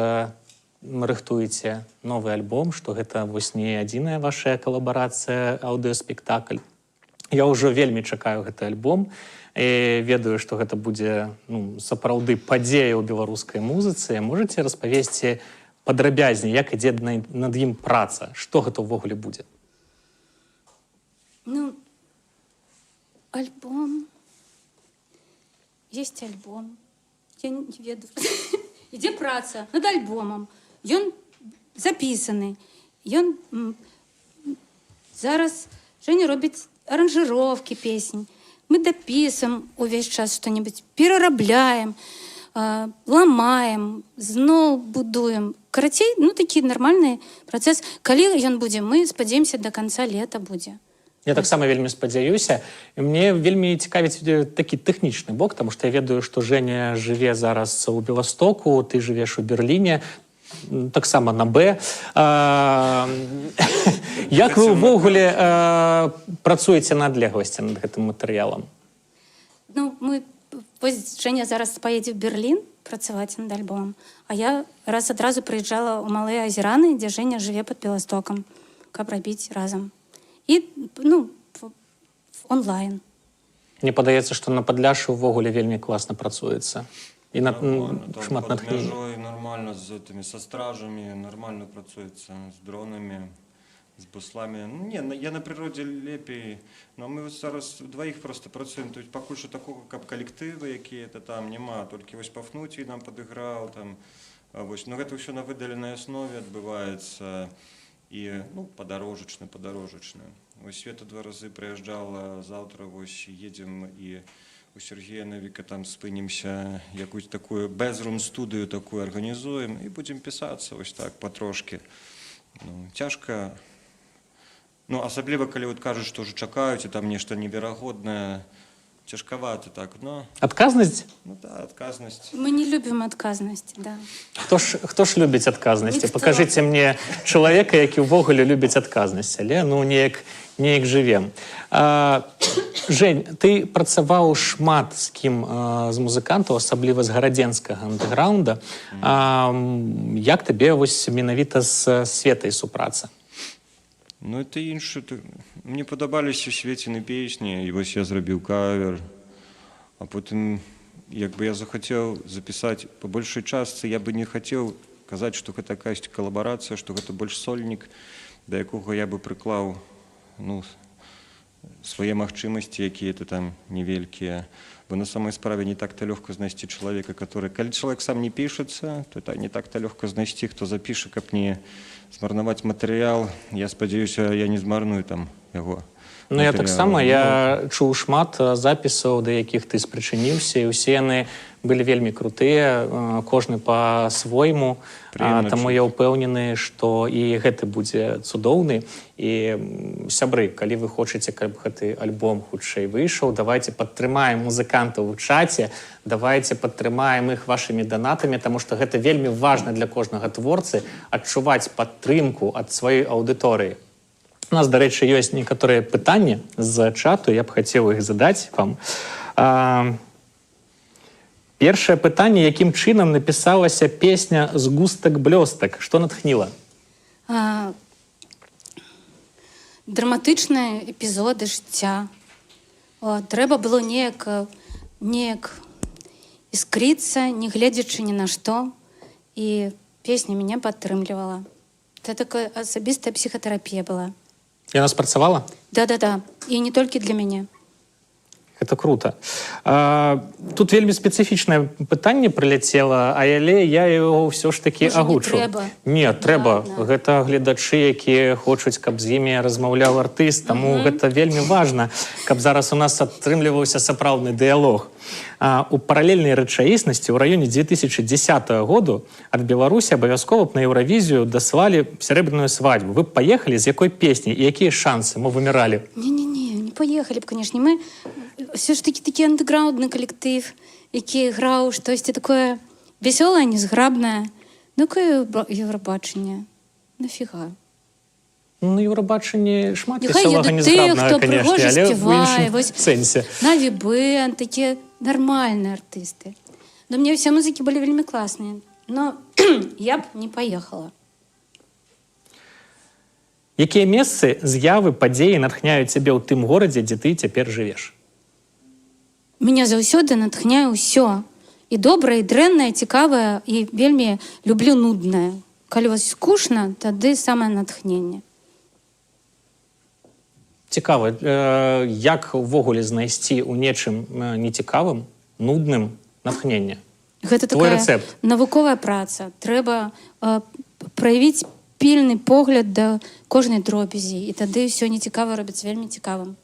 рыхтуеце новы альбом, што гэта вось не адзіная ваша калабарацыя, аўдыёспектакль. Я ўжо вельмі чакаю гэты альбом і ведаю, што гэта будзе сапраўды падзея ў беларускай музыцы. Можаце распавесці падрабязней, як ідзе над ім праца? Што гэта ўвогуле будзе? Ну, альбом. Есть альбом. Я не ведаю. Ідзе праца над альбомом. Ён запісаны. Ён зараз Женя робіць аранжировки песень. Мы дописываем увесь час что-нибудь, перерабляем, ламаем, зноў будуем. Карацей, такі нармальны працэс. Калі ён будзе, мы спадзяемся, до конца лета будзе. Я таксама вельмі спадзяюся. І мне вельмі цікавіць такі тэхнічны бок, таму што я ведаю, што Женя жыве зараз у Беластоку, ты жывеш у Берліне, таксама на Б. Як вы ўвогуле працуеце на адлегласці над гэтым матэрыялам? Женя зараз паедзе в Берлін працаваць над альбомом, а я адразу прыязджала ў Малыя Азераны, дзе Женя жыве пад Беластокам, каб рабіць разам. І, онлайн. Мне падаецца, што на Падляшшы ўвогуле вельмі класна працуецца. І шмат натхнення. Нормально з этими, со стражами, нормально працуецца, з дронами, з буслами. Не, я на природе лепей, но мы зараз двоих просто працуем. То есть пакуль що такого, каб калектывы якія-то там няма, толькі вось Пафнуцій нам падыграў там. Вось, но гэта ўсё на выдаленай аснове адбываецца. І, падарожачна. Вось Света 2 разы прыязджала, заўтра вось едзем і у Сергея Навіка там спынімся, якусь такую безрум-студыю такую арганізуем і будзем пісацца вось так патрошкі. Цяжка. Асабліва, калі кажуць, што ўжо чакаюць, і там нешта неверагоднае, цяжкавата так, но... Адказнасць? Да, адказнасць. Мы не любім адказнасць, да. Хто ж любіць адказнасць? Пакажыце мне чалавека, які ўвогуле любіць адказнасць, але неяк жывем. Жень, ты працаваў шмат з кім з музыкантаў, асабліва з гарадзенскага андэграунда. Як табе вось менавіта з Светай супраца? Это інше. Мне падабаліся Светіны песні, і вось я зрабіў кавер, а потым як бы я захацеў запісаць па большай частцы, я бы не хацеў казаць, што гэта якась калабарацыя, што гэта больш сольнік, да якога я бы прыклаў свае магчымасці, якія-то там невялікія. Бо на самой справе не так-то лёгка знайсці чалавека, который... Калі чалавек сам не пішацца, то не так-то лёгка знайсці, хто запіша, каб не змарнаваць матэрыял. Я спадзяюся, я не змарную там яго. Ну, я таксама, я чуў шмат запісаў, да якіх ты спрычыніўся, і ўсе яны былі вельмі крутыя, кожны па-свойму, таму я ўпэўнены, што і гэты будзе цудоўны. І, сябры, калі вы хочаце, каб гэты альбом хутчэй выйшаў, давайце падтрымаем музыкантаў у чаце, давайце падтрымаем іх вашымі донатамі, таму што гэта вельмі важна для кожнага творцы адчуваць падтрымку ад сваёй аўдыторыі. У нас, дарэчы, ёсць некаторыя пытанні з чату, я б хацеў іх задаць вам. Першае пытанне, якім чынам напісалася песня «Згустак-блёстак»? Што натхніла? Драматычныя эпізоды жыцця. Трэба было неяк іскрыцца, не гледзячы ні на што. І песня мяне падтрымлівала. Это такая асабістая псіхатэрапія была. Яна спрацавала? Да. І не толькі для мяне. Это круто. Тут вельмі спецыфічнае пытанне прыляцела, але я яго ўсё ж такі агучу. Не трэба? Не, трэба. Гэта гледачы, якія хочуць, каб з імі размаўляў артыст, таму гэта вельмі важна, каб зараз у нас атрымліваўся сапраўдны дыялог. У паралельнай рэчаіснасці ў раёне 2010 году ад Беларусі абавязкова б на Еўравізію даслалі сярэбраную свадьбу. Вы б паехалі, з якой песняй і якія шансы мы выміралі? Не поехали б, конечно. Мы все ж таки такі андэграундны калектыв, які граў штосьці такое весёлае, незграбнае. Ну, якое Еўрабачанне? Нафіга? Ну, на Еўрабачанні шмат весёлага незграбнага, канешне, але ў іншым сэнсе. Наві Бэнд, такія нармальныя артысты. Но мне ўсе музыкі былі вельмі класныя. Но я б не поехала. Якія месцы, з'явы, падзеі натхняюць цябе ў тым горадзе, дзе ты цяпер жывеш? Меня заўсёды натхняе ўсё. І добрае, і дрэннае, цікавае, і вельмі люблю нуднае. Калі у вас скучна, тады самае натхненне. Цікава, як увогуле знайсці ў нечым нецікавым, нудным натхненне? Гэта Твой такая рэцэпт. навуковая праца. Трэба праявіць пільны погляд да кожнай дробязі, і тады ўсё нецікава робіцца вельмі цікавым.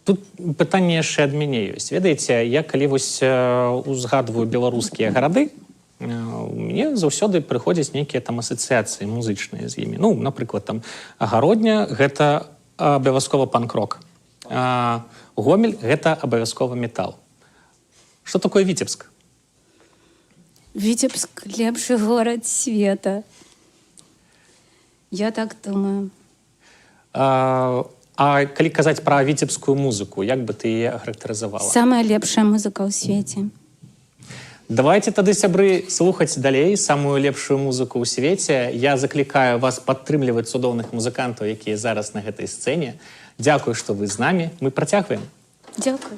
Тут пытанне яшчэ ад мяне ёсць. Ведаеце, я калі вось узгадваю беларускія гарады, мне заўсёды прыходзяць нейкія там асацыяцыі музычныя з імі. Ну, напрыклад, там Гародня — гэта абавязкова панк-рок. Гомель — гэта абавязкова метал. Што такое Віцебск? Віцебск — лепшы горад света. Я так думаю. А калі казаць пра віцебскую музыку, як бы ты яе ахарактарызавала? Самая лепшая музыка ў свеце. Давайте тады, сябры, слухаць далей самую лепшую музыку ў свеце. Я заклікаю вас падтрымліваць цудоўных музыкантаў, якія зараз на гэтай сцэне. Дзякую, што вы з намі. Мы працягваем. Дзякуй.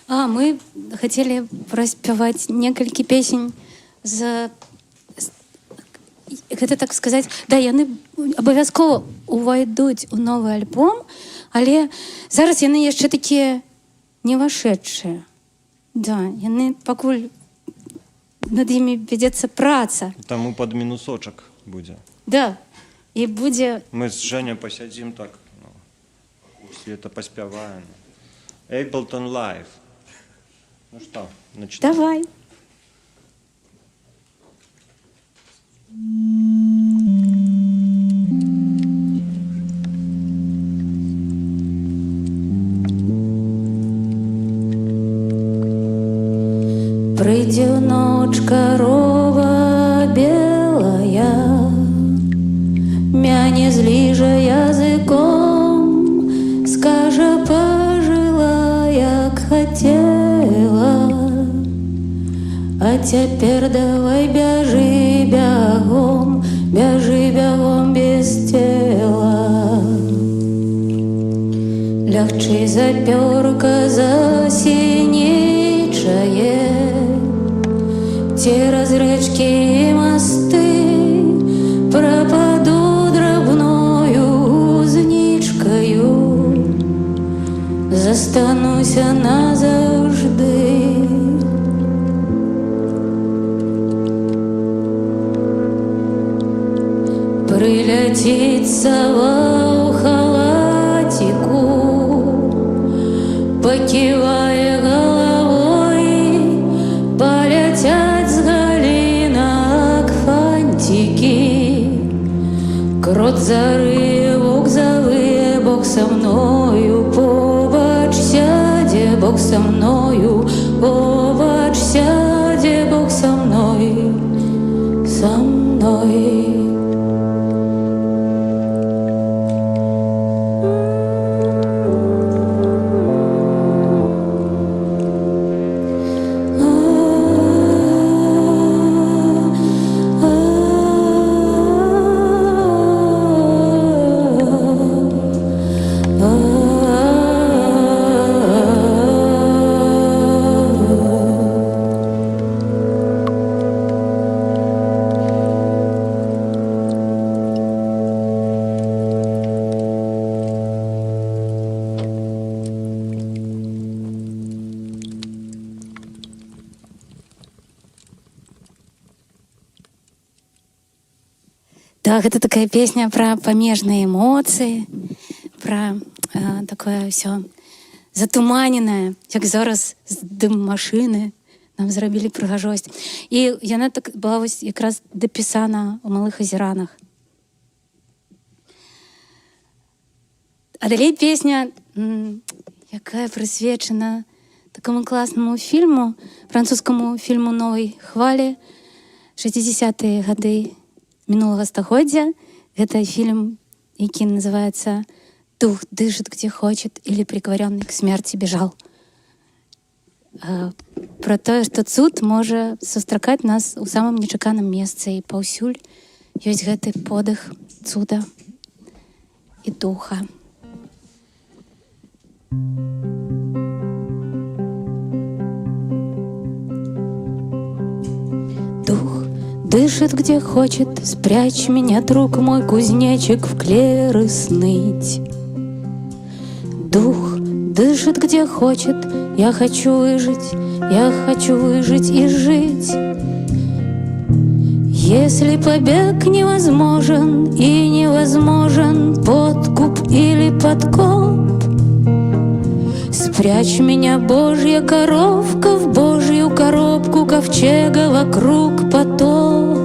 Мы хацелі праспяваць некалькі песень з... Гэта так сказаць, да, яны абавязкова увайдуць у новы альбом, але зараз яны яшчэ такія невашедшыя. Да, яны пакуль над імі вядзецца праца. Таму пад мінусочак будзе. Да, і будзе... Мы з Женя пасядзім так, света паспяваем. Ableton Live. Ну што, начнем? Давай. Прыйдзе ноч карова белая, мяне зліжа языком, скажа пажыла, як хацела. А цяпер давай бяжы бягом без цела. Лягчэй чей заперка засиничает, те разречки и мосты пропаду дробною узничкою, застануся назавжди. Прилетит сова у халатику, покивая головой, полетят с галинок фантики. Крот зарые, Бог завые, Бог со мною, побач сяде, Бог со мною, побач сяде, Бог со мной, со мной. Так, это такая песня про памежныя эмоцыі, про такое ўсё затуманенае, як зараз з дым машыны нам зрабілі прыгажосць. І яна так была вось якраз дапісана ў малых азеранах. А далей песня, якая прысвечана такому класнаму фільму, французскаму фільму «Новай хвалі», 60-е гады мінулага стагоддзя. Гэта фільм, які называецца «Дух дышит, где хочет» или «Приговоренный к смерти бежал». Про тое, што цуд можа сустракаць нас у самым нечаканым месцы, і паўсюль ёсць гэты подых цуда і духа. Дух дышит, где хочет, спрячь меня, друг мой, кузнечик, в клевер сныть. Дух дышит, где хочет, я хочу выжить и жить. Если побег невозможен и невозможен подкуп или подкоп, спрячь меня, Божья коровка, в Божью коробку ковчега вокруг потоп.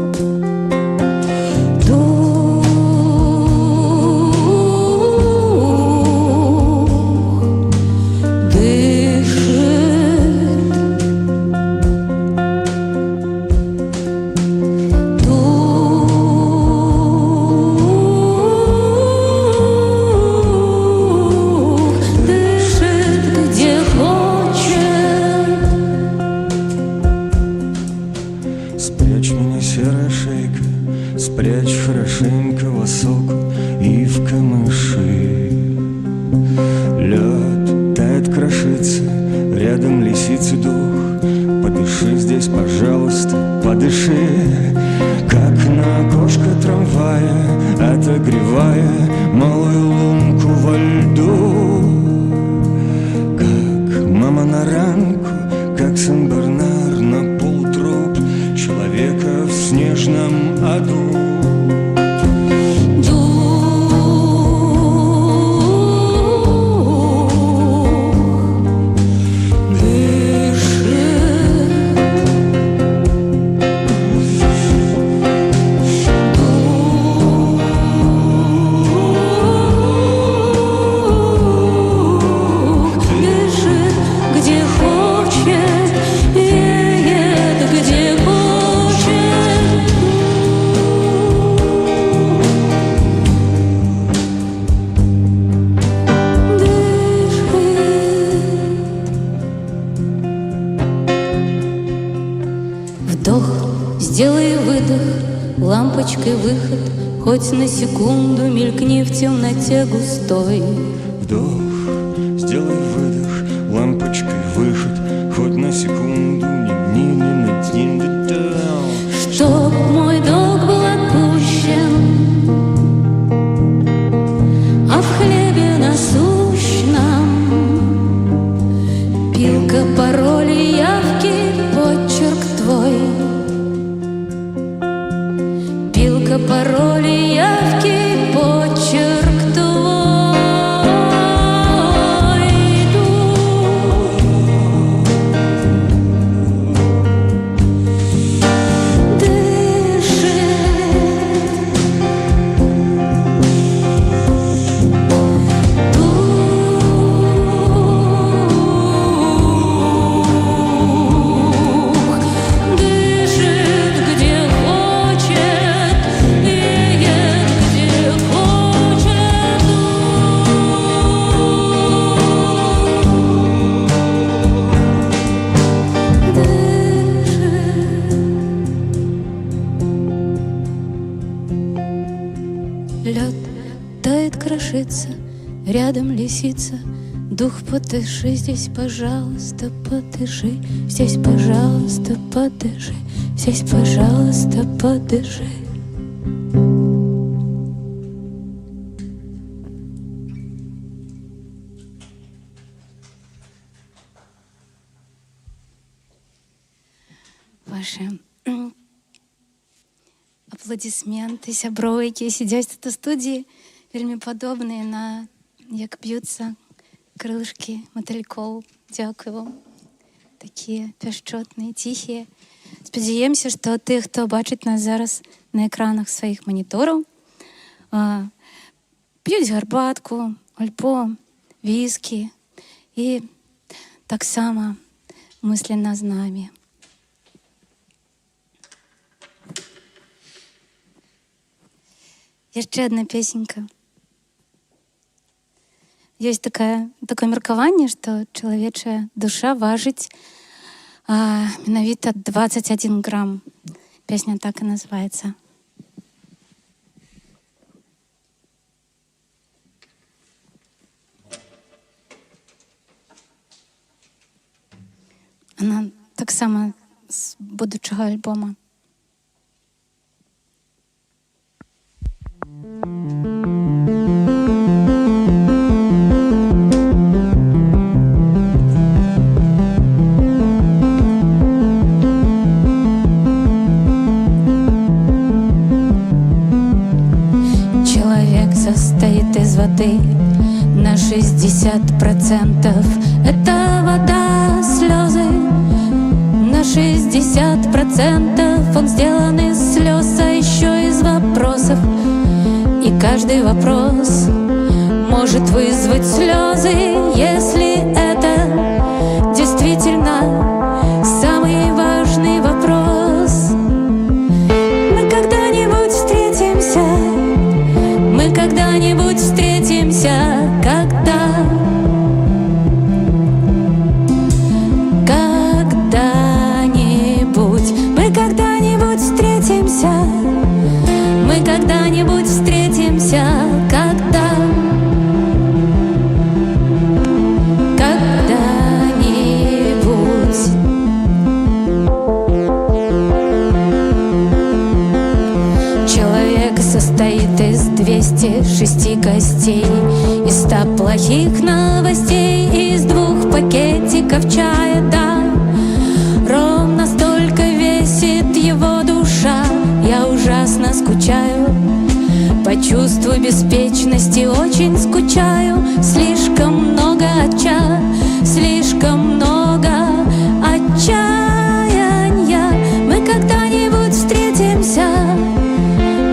Спрячь меня, серая шейка, спрячь хорошенько в осоку и в камыши. Лед тает, крошится, рядом лисицы дух. Подыши здесь, пожалуйста, подыши, как на окошко трамвая, отогревая малую лунку во льду. Как мама на ранку, как Сен-Бернар на полтруп человека в снежном аду. Сделай выдох, лампочкой выход, хоть на секунду мелькни в темноте густой. Вдох, сделай Пилка, пароли, явки, почерк твой. Пилка, пароли, явки, почерк твой. Дышит, где хочет, веет, где хочет. Лед тает, крошится, рядом лисица. Дух, подыши, здесь, пожалуйста, подыши. Здесь, пожалуйста, подыши. Здесь, пожалуйста, подыши. Ваши аплодисменты, сябровы, які сидять тут у студії, вельми подобні на як б'ються крылышки мотыльков. Дякую вам. Такі пяшчотні, тихі. Сподіваємося, що ті, хто бачить нас зараз на екранах своїх моніторів, п'ють гарбатку, альпо, віскі і так само мисленно з нами. Ще одна песенька. Есть такое меркование, что человечая душа важить менавіта 21 грамм. Песня так и называется. Она так само з будучого альбома. Человек состоит из воды на 60%. Это вода, слезы. На 60% он сделан из слез, а еще из вопросов. И каждый вопрос может вызвать слезы, если это действительно самый важный вопрос. Мы когда-нибудь встретимся, мы когда-нибудь встретимся, когда-нибудь, мы когда-нибудь встретимся, мы когда-нибудь встретимся, когда-нибудь. Человек состоит из 206 костей, из 100 плохих новостей, из 2 пакетиков чая, да. Ровно столько весит его душа. Я ужасно скучаю по чувству беспечности, очень скучаю. Слишком много слишком много отчаяния. Мы когда-нибудь встретимся,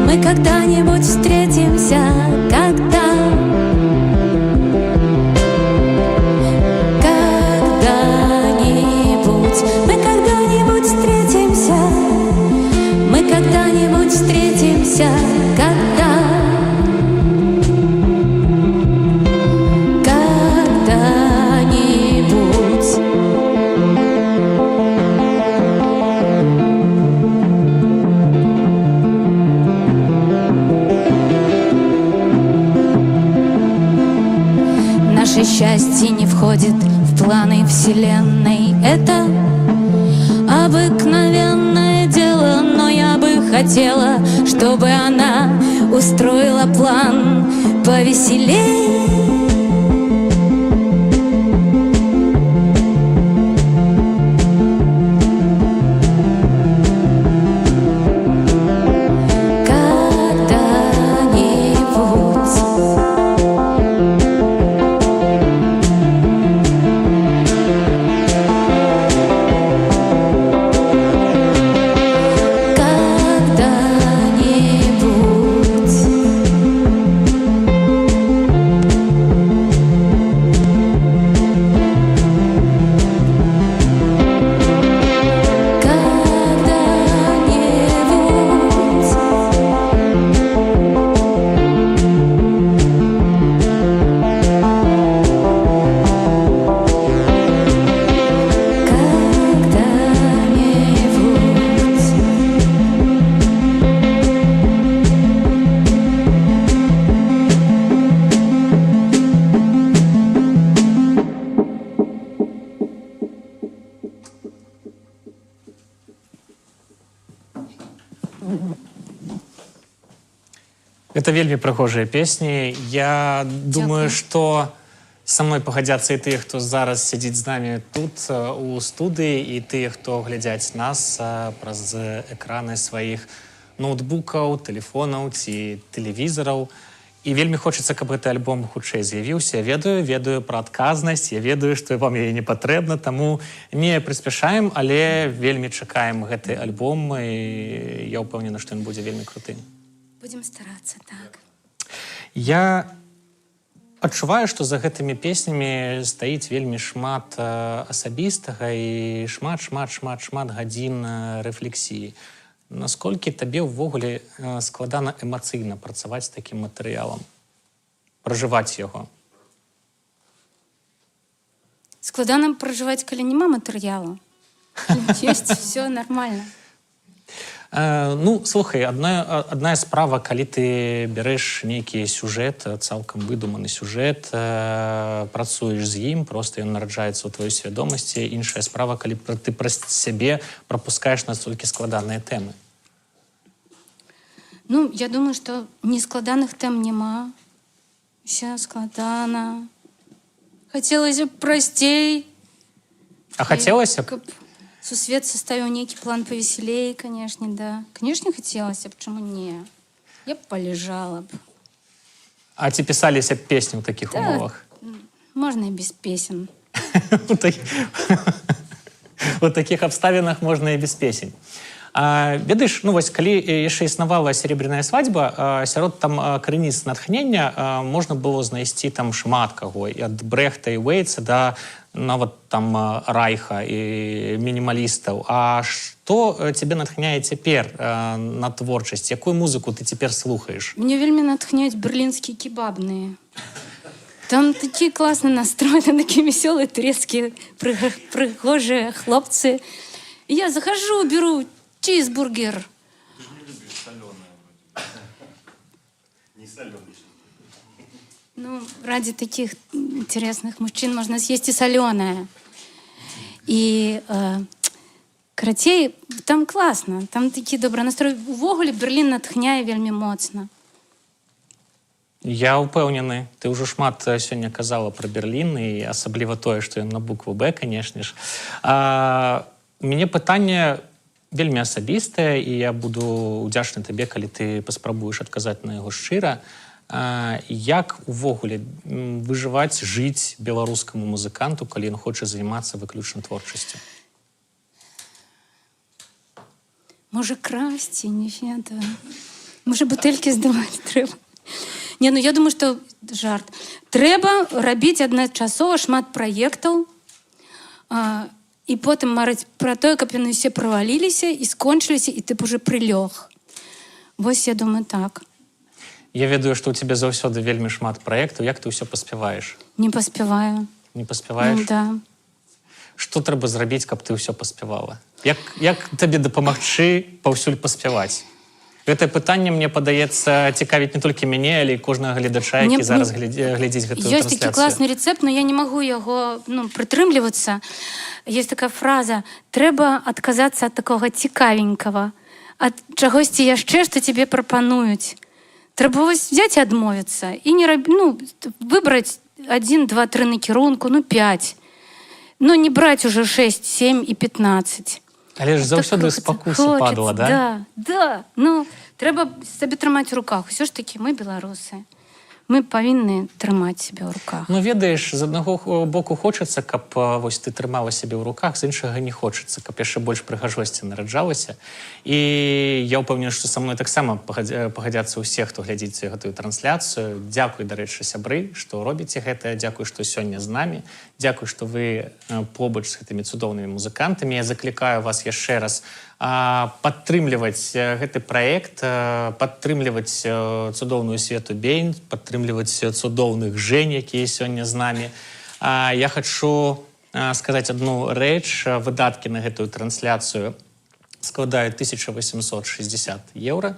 мы когда-нибудь встретимся, когда-нибудь, мы когда-нибудь встретимся, мы когда-нибудь встретимся, когда-нибудь. Наше счастье не входит в планы Вселенной. Это обыкновенное дело, но я бы хотела, чтобы она устроила план повеселей. Это вельмі прыгожыя песні. Я думаю, што са мной пагадзяцца і тыя, хто зараз сядзіць з намі тут, у студыі, і тыя, хто глядзяць нас праз экраны сваіх ноутбукаў, тэлефонаў ці тэлевізараў. І вельмі хочацца, каб гэты альбом хутчэй з'явіўся. Я ведаю пра адказнасць, я ведаю, што вам яе не патрэбна, таму не прыспяшаем, але вельмі чакаем гэты альбом, і я ўпэўнена, што ён будзе вельмі круты. Будем стараться, так. Я адчуваю, што за гэтымі песнямі стаіць вельмі шмат асабістага і шмат гадзін рэфлексіі. Насколькі табе ўвогуле складана эмацыйна працаваць з такім матэрыялам? Пражываць яго? Складана пражываць, калі няма матэрыялу. Ёсць, все нормально. Ну, слухай, адна справа, калі ты бярэш нейкі сюжэт, цалкам выдуманы сюжэт, працуеш з ім, проста ён нараджаецца ў тваёй свядомасці. Іншая справа, калі ты праз сябе прапускаеш настолькі складаныя тэмы. Ну, я думаю, што нескладаных тэм няма. Усё складана. Хацелася б прасцей. А хацелася б? Каб сусвет составіў нейкі план павесялей, канешне, да. Канешне, хацелася б, чаму не? Я б полежала б. А ці пісаліся б песні ў такіх умовах? Можна і без песен. У такіх абставінах можна і без песень. Ведаеш, ну вось, калі яшчэ існавала «Серебряная свадьба», сярод там крыніц натхнення можна было знайсці там шмат каго, і ад Брэхта і Уэйтса да нават там Райха і мінімалістаў. А што цябе натхняе цяпер на творчасць? Якую музыку ты цяпер слухаеш? Мне вельмі натхняюць берлінскія кебабныя. Там такі класны настрой, там такі весёлыя турэцкія прыгожыя хлопцы. І я захожу, беру чизбургер. Ты же не любишь соленое вроде. Не соленый. Ну, ради таких интересных мужчин можно съесть и соленое. И карацей, там классно, там такі добры настрой. Увогуле Берлін натхняе вельмі моцна. Я ўпэўнены. Ты ўжо шмат сёння казала пра Берлін, і асабліва тое, што ён на букву Б, канешне ж. У мяне пытанне вельмі асабістае, і я буду удзячны табе, калі ты паспрабуеш адказаць на яго шчыра. Як увогуле выжываць, жыць беларускаму музыканту, калі ён хоча займацца выключна творчасцю? Можа красці, не ведаю. Можа бутэлькі здаваць трэба. Не, ну я думаю, што жарт. Трэба рабіць адначасова шмат праектаў, і потым марыць пра тое, каб яны ўсе праваліліся і скончыліся, і ты б уже прылёг. Вось я думаю так. Я ведаю, што ў цябе заўсёды вельмі шмат праектаў. Як ты ўсё паспяваеш? Не паспяваю. Не паспяваеш? Да. Што трэба зрабіць, каб ты ўсё паспявала? Як табе дапамагчы паўсюль паспяваць? Гэтае пытанне, мне падаецца, цікавіць не толькі мяне, але і кожнага гледача, які зараз глядзіць гэтую трансляцыю. Ёсць такі класны рэцэпт, но я не магу яго прытрымлівацца. Есть такая фраза: трэба адказацца ад такога цікавенькага, ад чагосьці яшчэ, што тебе прапануюць. Трэба вось взять і адмовіцца і не выбраць 1, 2, 3 накірунку, 5. Не браць уже 6, 7 і 15. Але ж заўсёды спакуса падала, да? Да. Трэба сабе трымаць у руках. Усё ж такі мы беларусы. Мы павінны трымаць сябе ў руках. Ведаеш, з аднаго боку хочацца, каб вось ты трымала сябе ў руках, з іншага не хочацца, каб яшчэ больш прыгажосці нараджалася. І я ўпэўнены, што са мной таксама пагадзяцца ўсе, хто глядзіць гэтую трансляцыю. Дзякуй, дарэчы, сябры, што робіце гэта. Дзякуй, што сёння з намі. Дзякуй, што вы побач з гэтымі цудоўнымі музыкантамі. Я заклікаю вас яшчэ раз падтрымліваць гэты праект, падтрымліваць цудоўную Свету Бейн, падтрымліваць цудоўных Жень, якія сёння з намі. Я хачу сказаць адну рэч. Выдаткі на гэтую трансляцыю складаюць 1860 еўра.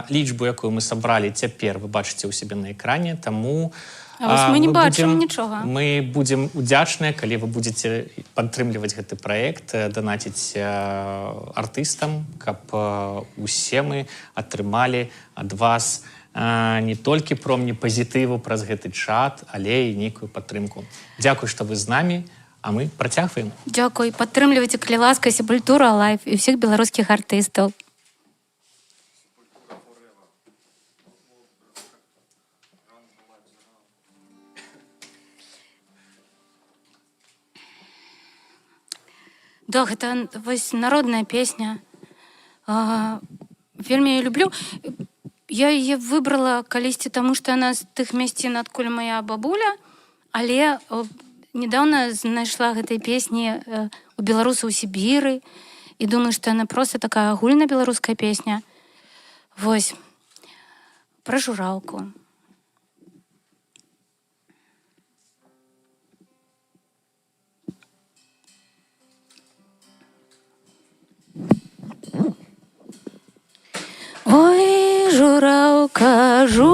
Лічбу, якую мы сабралі цяпер, вы бачыце ў сябе на экране, таму А вось мы не бачым нічога. Мы будзем удзячныя, калі вы будзеце падтрымліваць гэты праект, данаціць артыстам, каб усе мы атрымалі ад вас не толькі промні пазітыву праз гэты чат, але і нейкую падтрымку. Дзякуй, што вы з намі, а мы працягваем. Дзякуй, падтрымлівайце, калі ласка, Сепультура Лайф і ўсіх беларускіх артыстаў. Да, гэта вось народная песня. Вельмі я люблю. Я яе выбрала калісьці, таму што яна з тых мясцін, адкуль мая бабуля, але недавно знайшла гэтай песні у беларусаў Сібіры і думаю, што яна проста такая агульная беларуская песня. Вось, пра жураўку. Ой, жураўка, жураўка,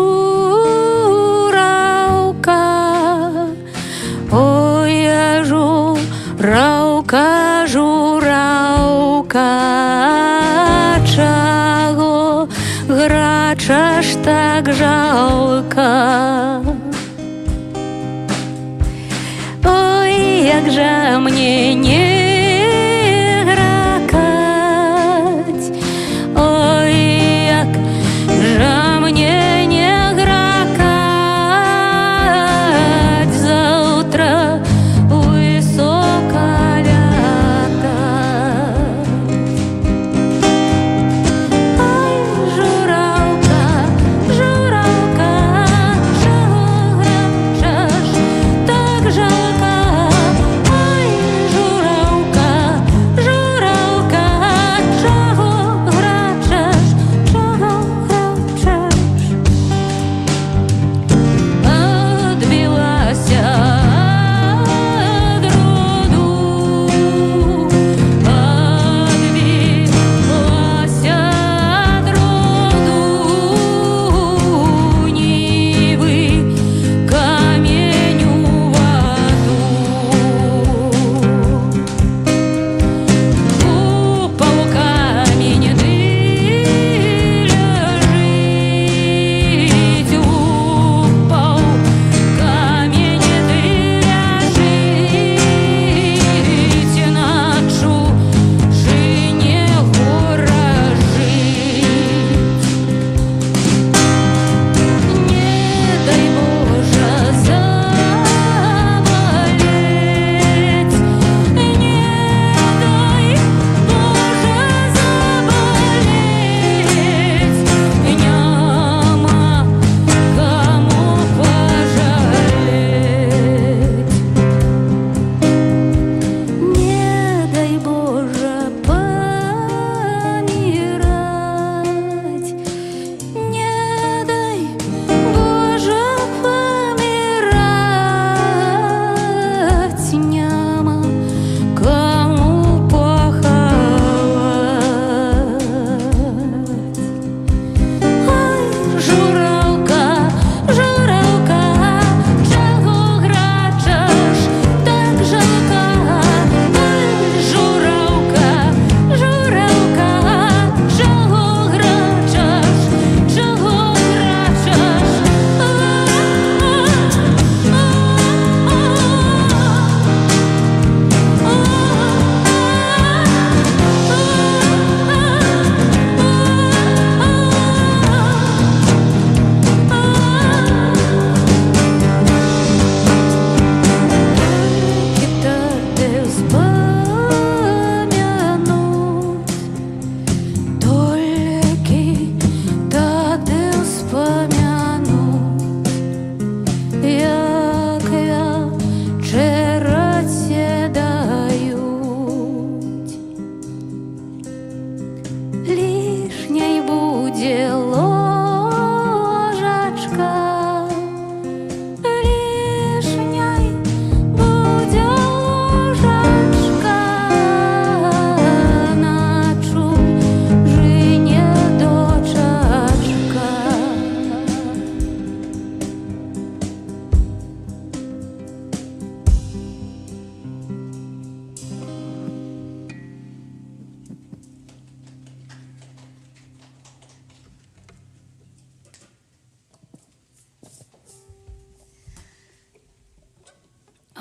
ой, я жураўка, жураўка, чаго грача ж так жалка. Ой, як жа мне не жураўка,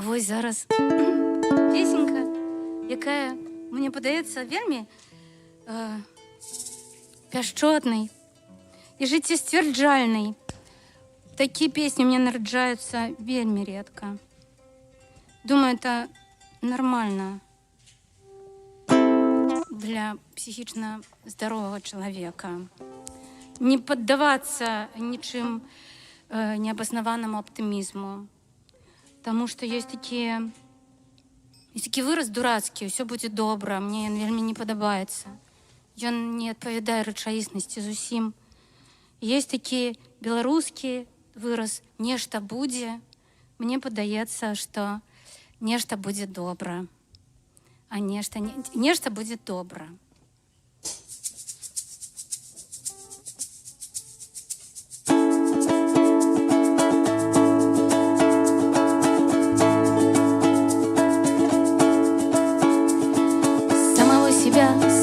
вось зараз песенька, якая мне падаецца вельмі пяшчотнай і жыццесцвярджальнай. Такие песни у меня нараджаются вельмі редко. Думаю, это нормально для психично здорового человека. Не поддаваться ничем необоснованному оптимизму. Потому что есть такие выраз дурацкі, все будет добра, мне ён вельмі не падабаецца. Ён не адпавядае рэчаіснасці зусім. Есть такі беларускі выраз «нешта будзе». Мне падаецца, што нешта будзе добра, а нешта будзе добра.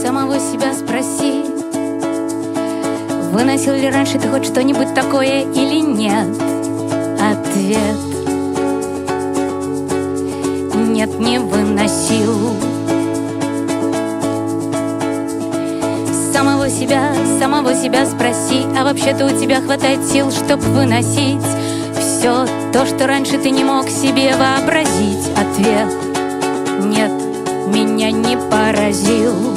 Самого себя спроси, выносил ли раньше ты хоть что-нибудь такое или нет? Ответ: нет, не выносил. Самого себя спроси, а вообще-то у тебя хватает сил, чтоб выносить все то, что раньше ты не мог себе вообразить. Ответ: нет, меня не поразил.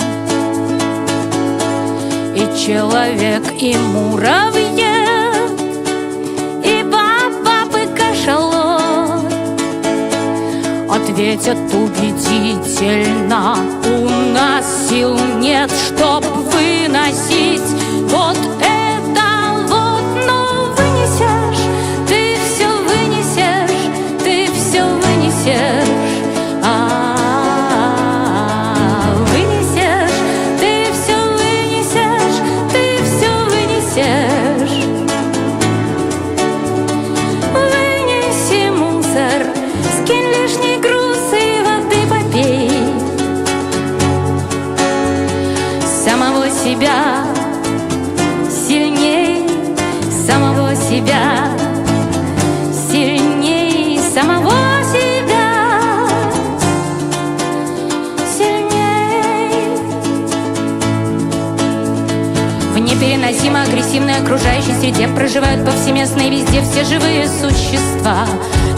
И человек, и муравье, и баба, и кашалот ответят убедительно: у нас сил нет, чтоб выносить вот это вот. Но вынесешь, ты все вынесешь, ты все вынесешь. Вынеси мусор, скинь лишний груз и воды попей. Самого себя сильней, самого себя сильней, самого себя сильней. В непереносимо агрессивной окружающей среде проживают повсеместно и везде все живые существа,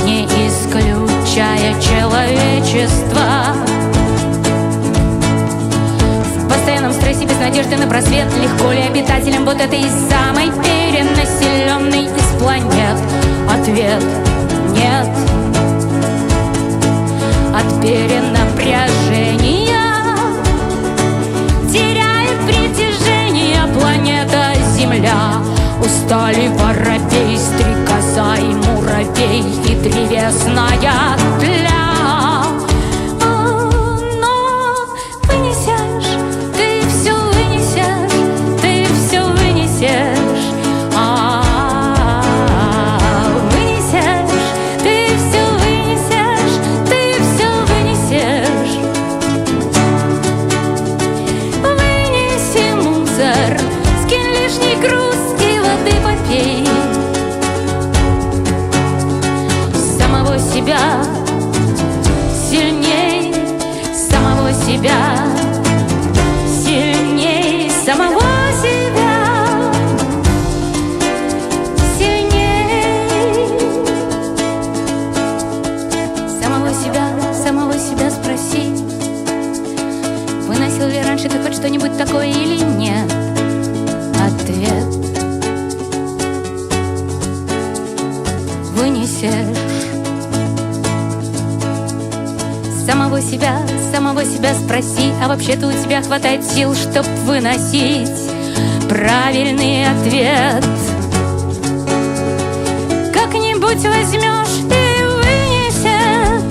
не исключая человечества. В постоянном стрессе без надежды на просвет легко ли обитателям вот этой самой перенаселенной из планет? Ответ: нет. От перенапряжения теряет притяжение планета Земля. Устали воробей, стрекоза и муравей, и древесная тля. Но вынесешь, ты все вынесешь, ты все вынесешь. Вынесешь, ты все вынесешь, ты все вынесешь. Вынеси мусор, скинь лишний груз и воды попей. Самого себя сильней, самого себя сильней, самого себя сильней. Самого себя спроси, выносил ли раньше ты хоть что-нибудь такое или нет? Ответ: вынесешь. Самого себя спроси, а вообще-то у тебя хватает сил, чтоб выносить правильный ответ. Как-нибудь возьмешь и вынесешь.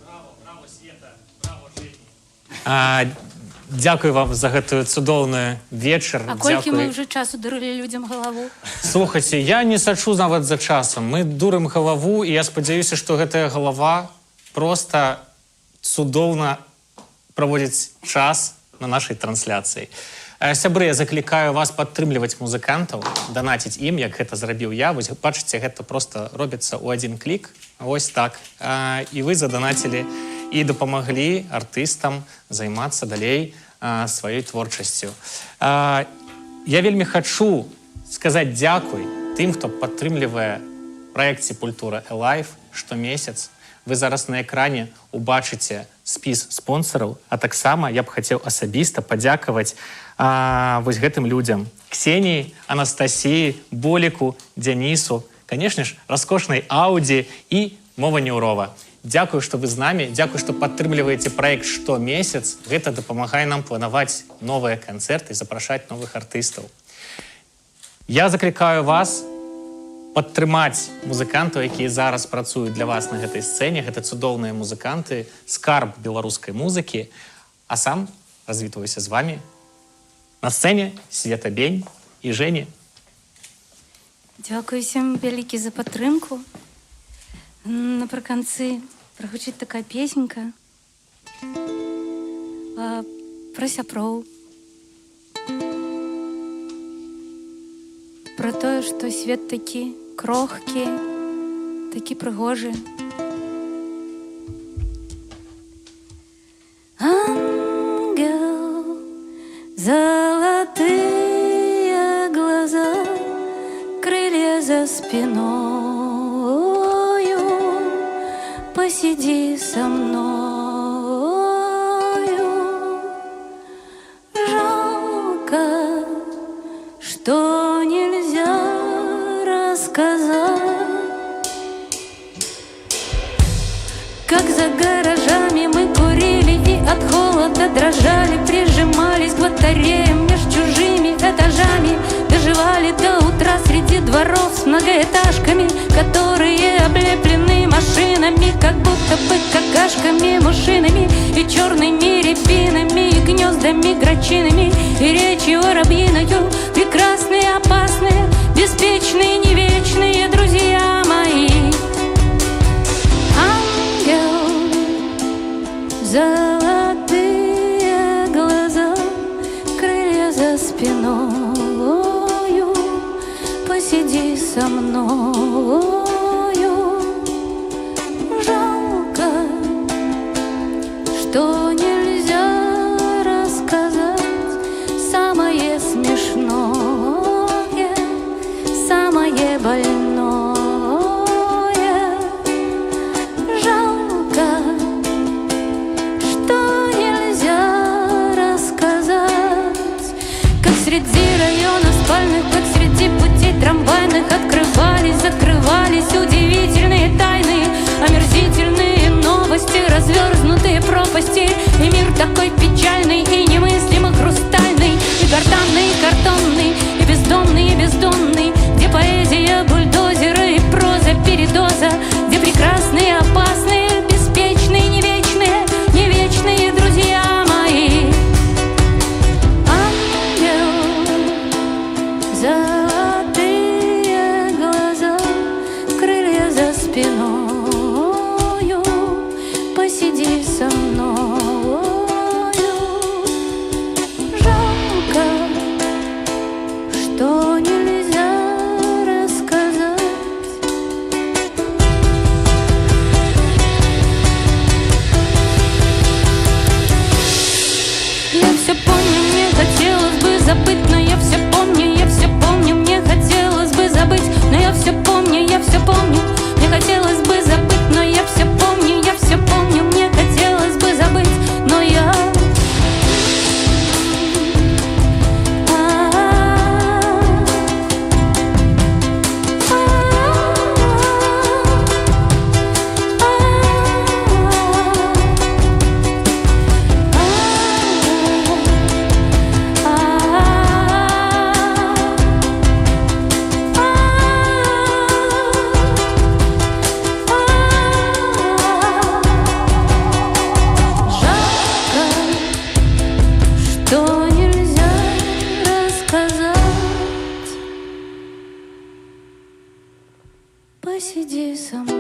Браво, браво, Свет! Дякую вам за гэтую цудоўную вечар. А колькі мы ўжо часу дурылі людзям галаву? Слухайце, я не сачу нават за часам. Мы дурым галаву, і я спадзяюся, што гэтая галава проста цудоўна праводзіць час на нашай трансляцыі. Сябры, я заклікаю вас падтрымліваць музыкантаў, данаціць ім, як гэта зрабіў я. Вось, бачыце, гэта проста робіцца ў адзін клік. Вось так. І вы заданацілі і дапамаглі артыстам займацца далей сваёй творчасцю. Я вельмі хачу сказаць дзякуй тым, хто падтрымлівае праект «Сепультура Элайф» штомесяц. Вы зараз на экране убачыце спіс спонсораў, а таксама я б хацеў асабіста падзякаваць вось гэтым людзям. Ксеніі, Анастасіі, Боліку, Дзянісу, канешне ж, раскошнай Ауді і Мова Неўрова. Дзякую, што вы з намі, дзякую, што падтрымліваеце праект штомесяц. Гэта дапамагае нам планаваць новыя канцэрты і запрашаць новых артыстаў. Я заклікаю вас падтрымаць музыкантаў, якія зараз працуюць для вас на гэтай сцэне. Гэта цудоўныя музыканты, скарб беларускай музыкі. А сам развітваюся з вамі. На сцэне Света Бень і Жені. Дзякую всім вялікі за падтрымку. Напрыканцы прагучыць такая песенька пра сяброў. Пра тое, што свет такі крохкі, такі прыгожы. Ангел, золотые глаза, крылья за спиною, посиди со мною. Жалко, что нельзя рассказать, как за гаражами мы курили и от холода дрожали, прижимались к батареям меж чужими этажами, доживали до утра среди дворов с многоэтажками, которые облеплены машинами, как будто бы какашками, мушинами и черными рябинами, и гнездами грачиными, и речью воробьиною. Прекрасные, опасные, беспечные, не вечные друзья мои. Ангел, золотые глаза, крылья за спиною, посиди со мною. Жалко, что нельзя рассказать самое смешное, самое больное. Жалко, что нельзя рассказать, как среди районов спальных, как среди путей трамвайных открывались, закрывались удивительные тайны, омерзительные новости, разверзнутые пропасти, и мир такой печальный и немыслимо хрустальный, и гортанный, и картонный, и бездомный, и бездонный, где поэзия бульдозера и проза передоза, где прекрасные, опасные, беспечные, не вечные, не вечные друзья мои. Ангел, золотые глаза, крылья за спиною, посиди со мною. иди со мной.